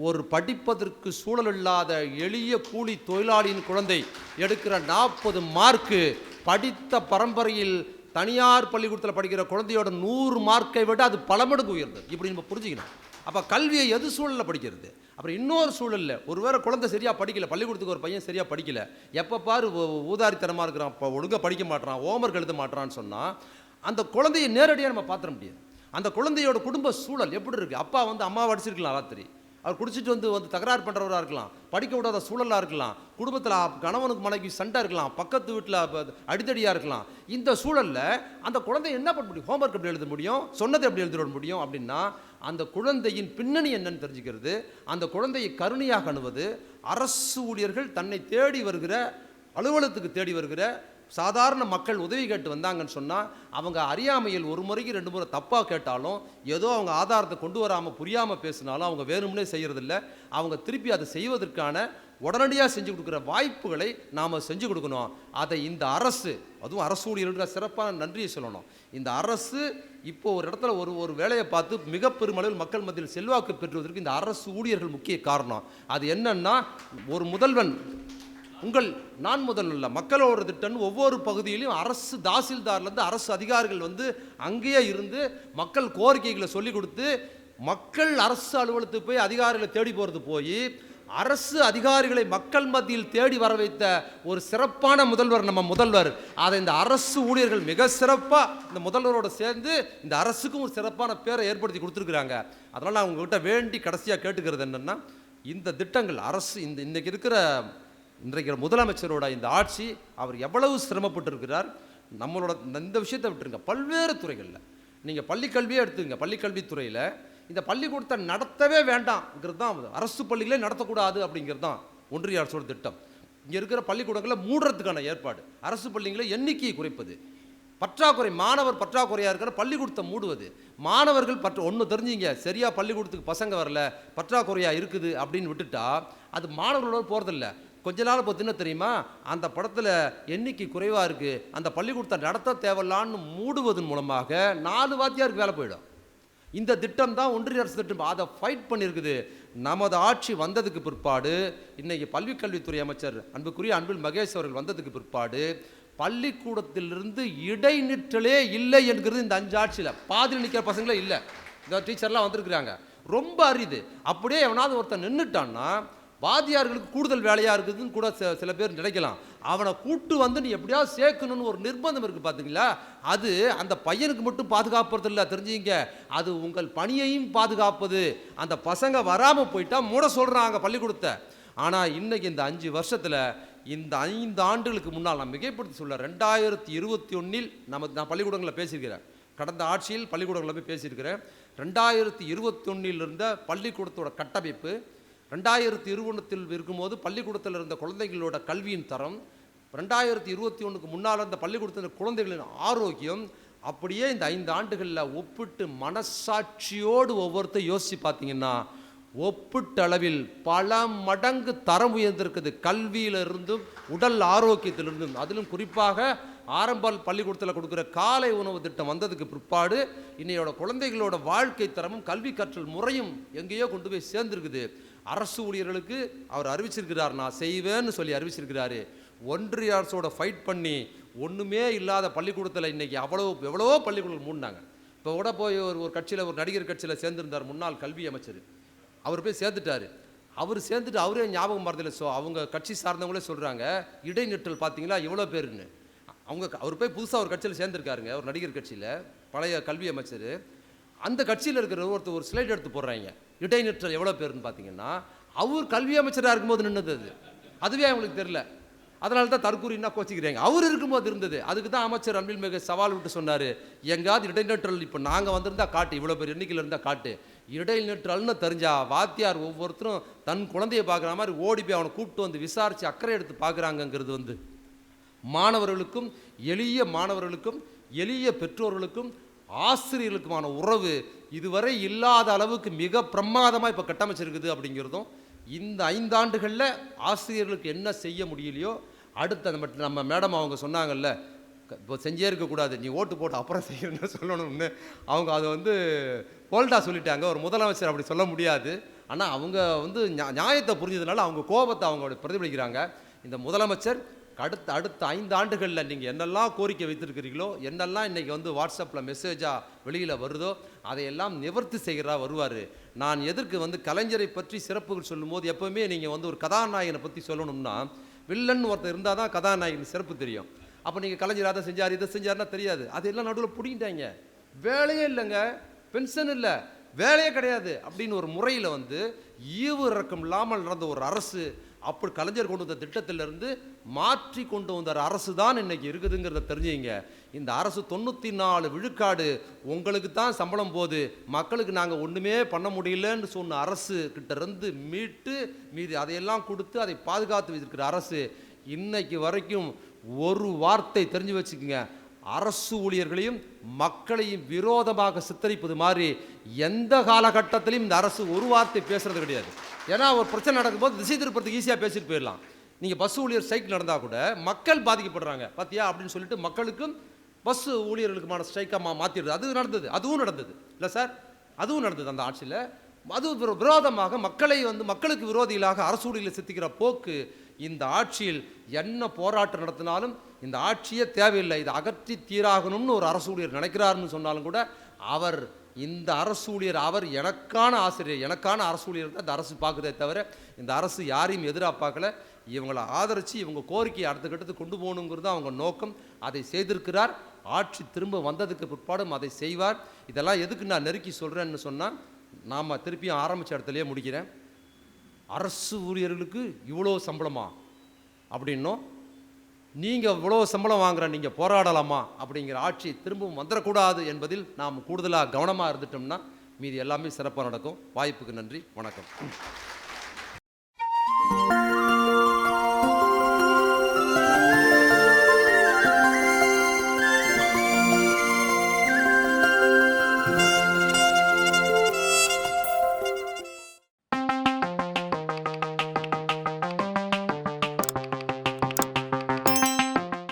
ஒரு படிப்பதற்கு சூழல் இல்லாத எளிய கூலி தொழிலாளியின் குழந்தை எடுக்கிற 40 மார்க்கு படித்த பரம்பரையில் தனியார் பள்ளிக்கூடத்தில் படிக்கிற குழந்தையோட 100 மார்க்கை விட அது பல மடங்கு உயர்ந்தது. இப்படி நம்ம புரிஞ்சுக்கணும். அப்போ கல்வியை எது சூழலில் படிக்கிறது? அப்புறம் இன்னொரு சூழலில் ஒருவேளை குழந்தை சரியாக படிக்கலை, பள்ளிக்கூடத்துக்கு ஒரு பையன் சரியாக படிக்கலை, எப்போ பாரு ஊதாரித்தனமாக இருக்கிறான், இப்போ ஒழுங்காக படிக்க மாட்டான், ஹோம்ஒர்க் எழுத மாட்டான்னு சொன்னால் அந்த குழந்தையை நேரடியாக நம்ம பார்த்துட முடியாது. அந்த குழந்தையோட குடும்ப சூழல் எப்படி இருக்குது? அப்பா வந்து அம்மாவை அடிச்சிருக்கலாம் ராத்திரி, அவர் குடிச்சிட்டு வந்து தகராறு பண்ணுறவராக இருக்கலாம், படிக்க விடாத சூழலாக இருக்கலாம், குடும்பத்தில் கணவனுக்கு மனைவி சண்டை இருக்கலாம், பக்கத்து வீட்டில் அடித்தடியாக இருக்கலாம். இந்த சூழலில் அந்த குழந்தை என்ன பண்ண முடியும்? ஹோம்ஒர்க் எப்படி எழுத முடியும்? சொன்னதை எப்படி எழுத முடியும்? அப்படின்னா அந்த குழந்தையின் பின்னணி என்னன்னு தெரிஞ்சுக்கிறது, அந்த குழந்தையை கருணையாக அணுவது, அரசு ஊழியர்கள் தன்னை தேடி வருகிற, அலுவலகத்துக்கு தேடி வருகிற சாதாரண மக்கள் உதவி கேட்டு வந்தாங்கன்னு சொன்னால் அவங்க அறியாமையில் 1 முறைக்கு 2 முறை தப்பாக கேட்டாலும், ஏதோ அவங்க ஆதாரத்தை கொண்டு வராமல் புரியாமல் பேசினாலும் அவங்க வேணும்னே செய்கிறதில்ல. அவங்க திருப்பி அதை செய்வதற்கான உடனடியாக செஞ்சு கொடுக்குற வாய்ப்புகளை நாம் செஞ்சு கொடுக்கணும். அதை இந்த அரசு, அதுவும் அரசு ஊழியர்கள் சிறப்பான நன்றியை சொல்லணும். இந்த அரசு இப்போ ஒரு இடத்துல ஒரு வேலையை பார்த்து மிக பெருமளவில் மக்கள் மத்தியில் செல்வாக்கு பெற்றுவதற்கு இந்த அரசு ஊழியர்கள் முக்கிய காரணம். அது என்னன்னா, ஒரு முதல்வன் நான் முதல் இல்லை, மக்களோட திட்டம் ஒவ்வொரு பகுதியிலும் அரசு தாசில்தார்லேருந்து அரசு அதிகாரிகள் வந்து அங்கேயே இருந்து மக்கள் கோரிக்கைகளை சொல்லிக் கொடுத்து மக்கள் அரசு அலுவலகத்துக்கு போய் அதிகாரிகளை தேடி போகிறது போய் அரசு அதிகாரிகளை மக்கள் மத்தியில் தேடி வர வைத்த ஒரு சிறப்பான முதல்வர் நம்ம முதல்வர். அதை இந்த அரசு ஊழியர்கள் மிக சிறப்பாக இந்த முதல்வரோடு சேர்ந்து இந்த அரசுக்கும் ஒரு சிறப்பான பேரை ஏற்படுத்தி கொடுத்துருக்குறாங்க. அதனால் நான் உங்ககிட்ட வேண்டி கடைசியாக கேட்டுக்கிறது என்னென்னா, இந்த திட்டங்கள் அரசு இன்றைக்கு முதலமைச்சரோட இந்த ஆட்சி அவர் எவ்வளவு சிரமப்பட்டு இருக்கிறார். நம்மளோட இந்த விஷயத்தை விட்டுருங்க, பல்வேறு துறைகளில் நீங்கள் பள்ளிக்கல்வியே எடுத்துங்க. பள்ளிக்கல்வித்துறையில் இந்த பள்ளிக்கூடத்தை நடத்தவே வேண்டாம்ங்கிறது தான், அரசு பள்ளிகளே நடத்தக்கூடாது அப்படிங்கிறது தான் ஒன்றிய அரசோட திட்டம். இங்கே இருக்கிற பள்ளிக்கூடங்களை மூடுறதுக்கான ஏற்பாடு, அரசு பள்ளிகளை எண்ணிக்கையை குறைப்பது, பற்றாக்குறை மாணவர் பற்றாக்குறையாக இருக்கிற பள்ளிக்கூடத்தை மூடுவது, மாணவர்கள் ஒன்று தெரிஞ்சிங்க, சரியாக பள்ளிக்கூடத்துக்கு பசங்க வரல, பற்றாக்குறையாக இருக்குது அப்படின்னு விட்டுட்டா அது மாணவர்களோட போகிறதில்ல. கொஞ்ச நாள் பார்த்தீங்கன்னா தெரியுமா, அந்த படத்தில் எண்ணிக்கை குறைவாக இருக்குது, அந்த பள்ளிக்கூடத்தை நடத்த தேவையில்லான்னு மூடுவதன் மூலமாக 4 வாத்தியாருக்கு வேலை போயிடும். இந்த திட்டம் தான் ஒன்றிய அரசு திட்டம், அதை ஃபைட் பண்ணியிருக்குது. நமது ஆட்சி வந்ததுக்கு பிற்பாடு, இன்றைக்கி பள்ளிக்கல்வித்துறை அமைச்சர் அன்பில் மகேஷ் அவர்கள் வந்ததுக்கு பிற்பாடு பள்ளிக்கூடத்திலிருந்து இடைநிற்றலே இல்லை என்கிறது இந்த 5 ஆட்சியில். பாதியில் நிற்கிற பசங்களே இல்லை. இந்த டீச்சர்லாம் வந்திருக்கிறாங்க, ரொம்ப அரிது. அப்படியே எவனாவது ஒருத்தன் நின்றுட்டான்னா வாத்தியார்களுக்கு கூடுதல் வேலையாக இருக்குதுன்னு கூட சில பேர் நினைக்கலாம். அவனை கூட்டு வந்து நீ எப்படியாவது சேர்க்கணும்னு ஒரு நிர்பந்தம் இருக்குது பார்த்தீங்களா, அது அந்த பையனுக்கு மட்டும் பாதுகாப்பது இல்லை, தெரிஞ்சுங்க, அது உங்கள் பணியையும் பாதுகாப்பது. அந்த பசங்க வராமல் போயிட்டா மூட சொல்கிறாங்க பள்ளிக்கூடத்தை. ஆனால் இன்றைக்கி இந்த 5 வருஷத்தில், இந்த 5 ஆண்டுகளுக்கு முன்னால் நான் மிகைப்படுத்தி சொல்ல, 2021 நான் பள்ளிக்கூடங்களில் பேசியிருக்கிறேன், கடந்த ஆட்சியில் பள்ளிக்கூடங்களில் போய் பேசியிருக்கிறேன். 2021 இருந்த பள்ளிக்கூடத்தோட கட்டமைப்பு, 2021 இருக்கும்போது பள்ளிக்கூடத்தில் இருந்த குழந்தைகளோட கல்வியின் தரம், 2021 முன்னால் இருந்த பள்ளிக்கூடத்தில் குழந்தைகளின் ஆரோக்கியம், அப்படியே இந்த 5 ஆண்டுகளில் ஒப்பிட்டு மனசாட்சியோடு ஒவ்வொருத்தர் யோசித்து பார்த்தீங்கன்னா ஒப்பிட்டளவில் பல மடங்கு தரம் உயர்ந்திருக்குது. கல்வியிலிருந்தும் உடல் ஆரோக்கியத்திலிருந்தும், அதிலும் குறிப்பாக ஆரம்ப பள்ளிக்கூடத்தில் கொடுக்குற காலை உணவு திட்டம் வந்ததுக்கு பிற்பாடு இன்னையோட குழந்தைகளோட வாழ்க்கை தரமும் கல்வி கற்றல் முறையும் எங்கேயோ கொண்டு போய் சேர்ந்துருக்குது. அரசு ஊழியர்களுக்கு அவர் அறிவிச்சிருக்கிறார், நான் செய்வேன்னு சொல்லி அறிவிச்சிருக்கிறாரு. ஒன்றிய அரசோட ஃபைட் பண்ணி ஒன்றுமே இல்லாத பள்ளிக்கூடத்தில் இன்றைக்கி எவ்வளவோ பள்ளிக்கூடங்கள் மூடினாங்க. இப்போ கூட போய் ஒரு கட்சியில், ஒரு நடிகர் கட்சியில் சேர்ந்துருந்தார் முன்னாள் கல்வி அமைச்சர், அவர் போய் சேர்ந்துட்டார். அவர் சேர்ந்துட்டு அவரே ஞாபகம் மறதில்லை. அவங்க கட்சி சார்ந்தவங்களே சொல்கிறாங்க, இடைநிற்றல் பார்த்தீங்களா எவ்வளோ பேருன்னு. அவர் போய் புதுசாக ஒரு கட்சியில் சேர்ந்துருக்காருங்க, ஒரு நடிகர் கட்சியில், பழைய கல்வி அமைச்சர். அந்த கட்சியில் இருக்கிற ஒரு ஸ்லைட் எடுத்து போடுறாங்க, இடைநிற்றல் எவ்வளோ பேருன்னு பார்த்தீங்கன்னா, அவர் கல்வி அமைச்சராக இருக்கும்போது நின்றுது அதுவே அவங்களுக்கு தெரியல. அதனால தான் தற்கூறின்னா கோச்சிக்கிறாங்க. அவர் இருக்கும்போது இருந்தது. அதுக்கு தான் அமைச்சர் அன்பில் மிக சவால் விட்டு சொன்னார், எங்காவது இடைநிற்றல் இப்போ நாங்கள் வந்திருந்தால் காட்டு, இவ்வளோ பேர் எண்ணிக்கையில் இருந்தால் காட்டு. இடைநிற்றல்னு தெரிஞ்சா வாத்தியார் ஒவ்வொருத்தரும் தன் குழந்தையை பார்க்குற மாதிரி ஓடி போய் அவனை கூப்பிட்டு வந்து விசாரித்து அக்கறை எடுத்து பார்க்குறாங்கங்கிறது மாணவர்களுக்கும் எளிய பெற்றோர்களுக்கும் ஆசிரியர்களுக்குமான உறவு இதுவரை இல்லாத அளவுக்கு மிக பிரமாதமாக இப்போ கட்டமைச்சிருக்குது. அப்படிங்கிறதும் இந்த 5 ஆண்டுகளில் ஆசிரியர்களுக்கு என்ன செய்ய முடியலையோ, அடுத்த நம்ம மேடம் அவங்க சொன்னாங்கல்ல, இப்போ செஞ்சே இருக்கக்கூடாது, நீ ஓட்டு போட்டு அப்புறம் செய்யணும்னு சொல்லணும்னு, அவங்க அதை போல்டாக சொல்லிட்டாங்க. ஒரு முதலமைச்சர் அப்படி சொல்ல முடியாது. ஆனால் அவங்க நியாயத்தை புரிஞ்சதுனால அவங்க கோபத்தை அவங்க பிரதிபலிக்கிறாங்க. இந்த முதலமைச்சர் அடுத்த 5 ஆண்டுகளில் நீங்கள் என்னெல்லாம் கோரிக்கை வைத்திருக்கிறீங்களோ, என்னெல்லாம் இன்றைக்கி வாட்ஸ்அப்பில் மெசேஜாக வெளியில் வருதோ, அதையெல்லாம் நிவர்த்தி செய்கிறா வருவார். நான் எதற்கு கலைஞரை பற்றி சிறப்புகள் சொல்லும்போது எப்போவுமே நீங்கள் ஒரு கதாநாயகனை பற்றி சொல்லணும்னா, வில்லன் ஒருத்தர் இருந்தால் தான் கதாநாயகன் சிறப்பு தெரியும். அப்போ நீங்கள் கலைஞர் அதை செஞ்சார் இதை செஞ்சார்னா தெரியாது. அதெல்லாம் நடுவில் பிடிங்கிட்டாங்க. வேலையே இல்லைங்க, பென்ஷன் இல்லை, வேலையே கிடையாது அப்படின்னு ஒரு முறையில் ஈவு இறக்கம் இல்லாமல் நடந்த ஒரு அரசு, அப்படி கலைஞர் கொண்டு வந்த திட்டத்திலிருந்து மாற்றி கொண்டு வந்த அரசு தான் இன்னைக்கு இருக்குதுங்கிறத தெரிஞ்சுங்க. இந்த அரசு 94 விழுக்காடு உங்களுக்கு தான் சம்பளம் போகுது, மக்களுக்கு நாங்கள் ஒன்றுமே பண்ண முடியலன்னு சொன்ன அரசு கிட்ட மீட்டு மீதி அதையெல்லாம் கொடுத்து அதை பாதுகாத்து வச்சிருக்கிற அரசு இன்னைக்கு வரைக்கும் ஒரு வார்த்தை தெரிஞ்சு வச்சுக்கோங்க, அரசு ஊழியர்களையும் மக்களையும் விரோதமாக சித்தரிப்பது மாதிரி எந்த காலகட்டத்திலையும் இந்த அரசு ஒரு வார்த்தை பேசுறது கிடையாது. ஏன்னா ஒரு பிரச்சனை நடக்கும்போது திசை திருப்பறதுக்கு ஈஸியாக பேசிட்டு போயிடலாம். நீங்கள் பஸ் ஊழியர் ஸ்ட்ரைக் நடந்தால் கூட மக்கள் பாதிக்கப்படுறாங்க பார்த்தியா அப்படின்னு சொல்லிட்டு மக்களுக்கும் பஸ் ஊழியர்களுக்குமான ஸ்ட்ரைக்காக மாற்றிடுது. அதுவும் நடந்தது இல்லை சார், அதுவும் நடந்தது அந்த ஆட்சியில். அது விரோதமாக மக்களுக்கு விரோதிகளாக அரசு ஊழியர்களை சித்திக்கிற போக்கு இந்த ஆட்சியில் என்ன போராட்டம் நடத்தினாலும் இந்த ஆட்சியே தேவையில்லை, இதை அகற்றி தீராகணும்னு ஒரு அரசு ஊழியர் நினைக்கிறாருன்னு சொன்னாலும் கூட அவர் இந்த அரசு ஊழியர் அவர் எனக்கான ஆசிரியர், எனக்கான அரசு ஊழியர் தான் இந்த அரசு பார்க்குதே தவிர இந்த அரசு யாரையும் எதிராக பார்க்கல. இவங்களை ஆதரித்து இவங்க கோரிக்கையை அடுத்த கட்டத்துக்கு கொண்டு போகணுங்கிறது அவங்க நோக்கம். அதை செய்திருக்கிறார். ஆட்சி திரும்ப வந்ததுக்கு பிற்பாடும் அதை செய்வார். இதெல்லாம் எதுக்கு நான் நெருக்கி சொல்கிறேன்னு சொன்னால், நாம் திருப்பியும் ஆரம்பித்த இடத்துலையே முடிக்கிறேன். அரசு ஊழியர்களுக்கு இவ்வளோ சம்பளமா அப்படின்னும், நீங்கள் இவ்வளோ சம்பளம் வாங்குற நீங்கள் போராடலாமா அப்படிங்கிற ஆட்சி திரும்பவும் வந்துடக்கூடாது என்பதில் நாம் கூடுதலாக கவனமாக இருந்துட்டோம்னா மீதி எல்லாமே சிறப்பாக நடக்கும். வாய்ப்புக்கு நன்றி, வணக்கம்.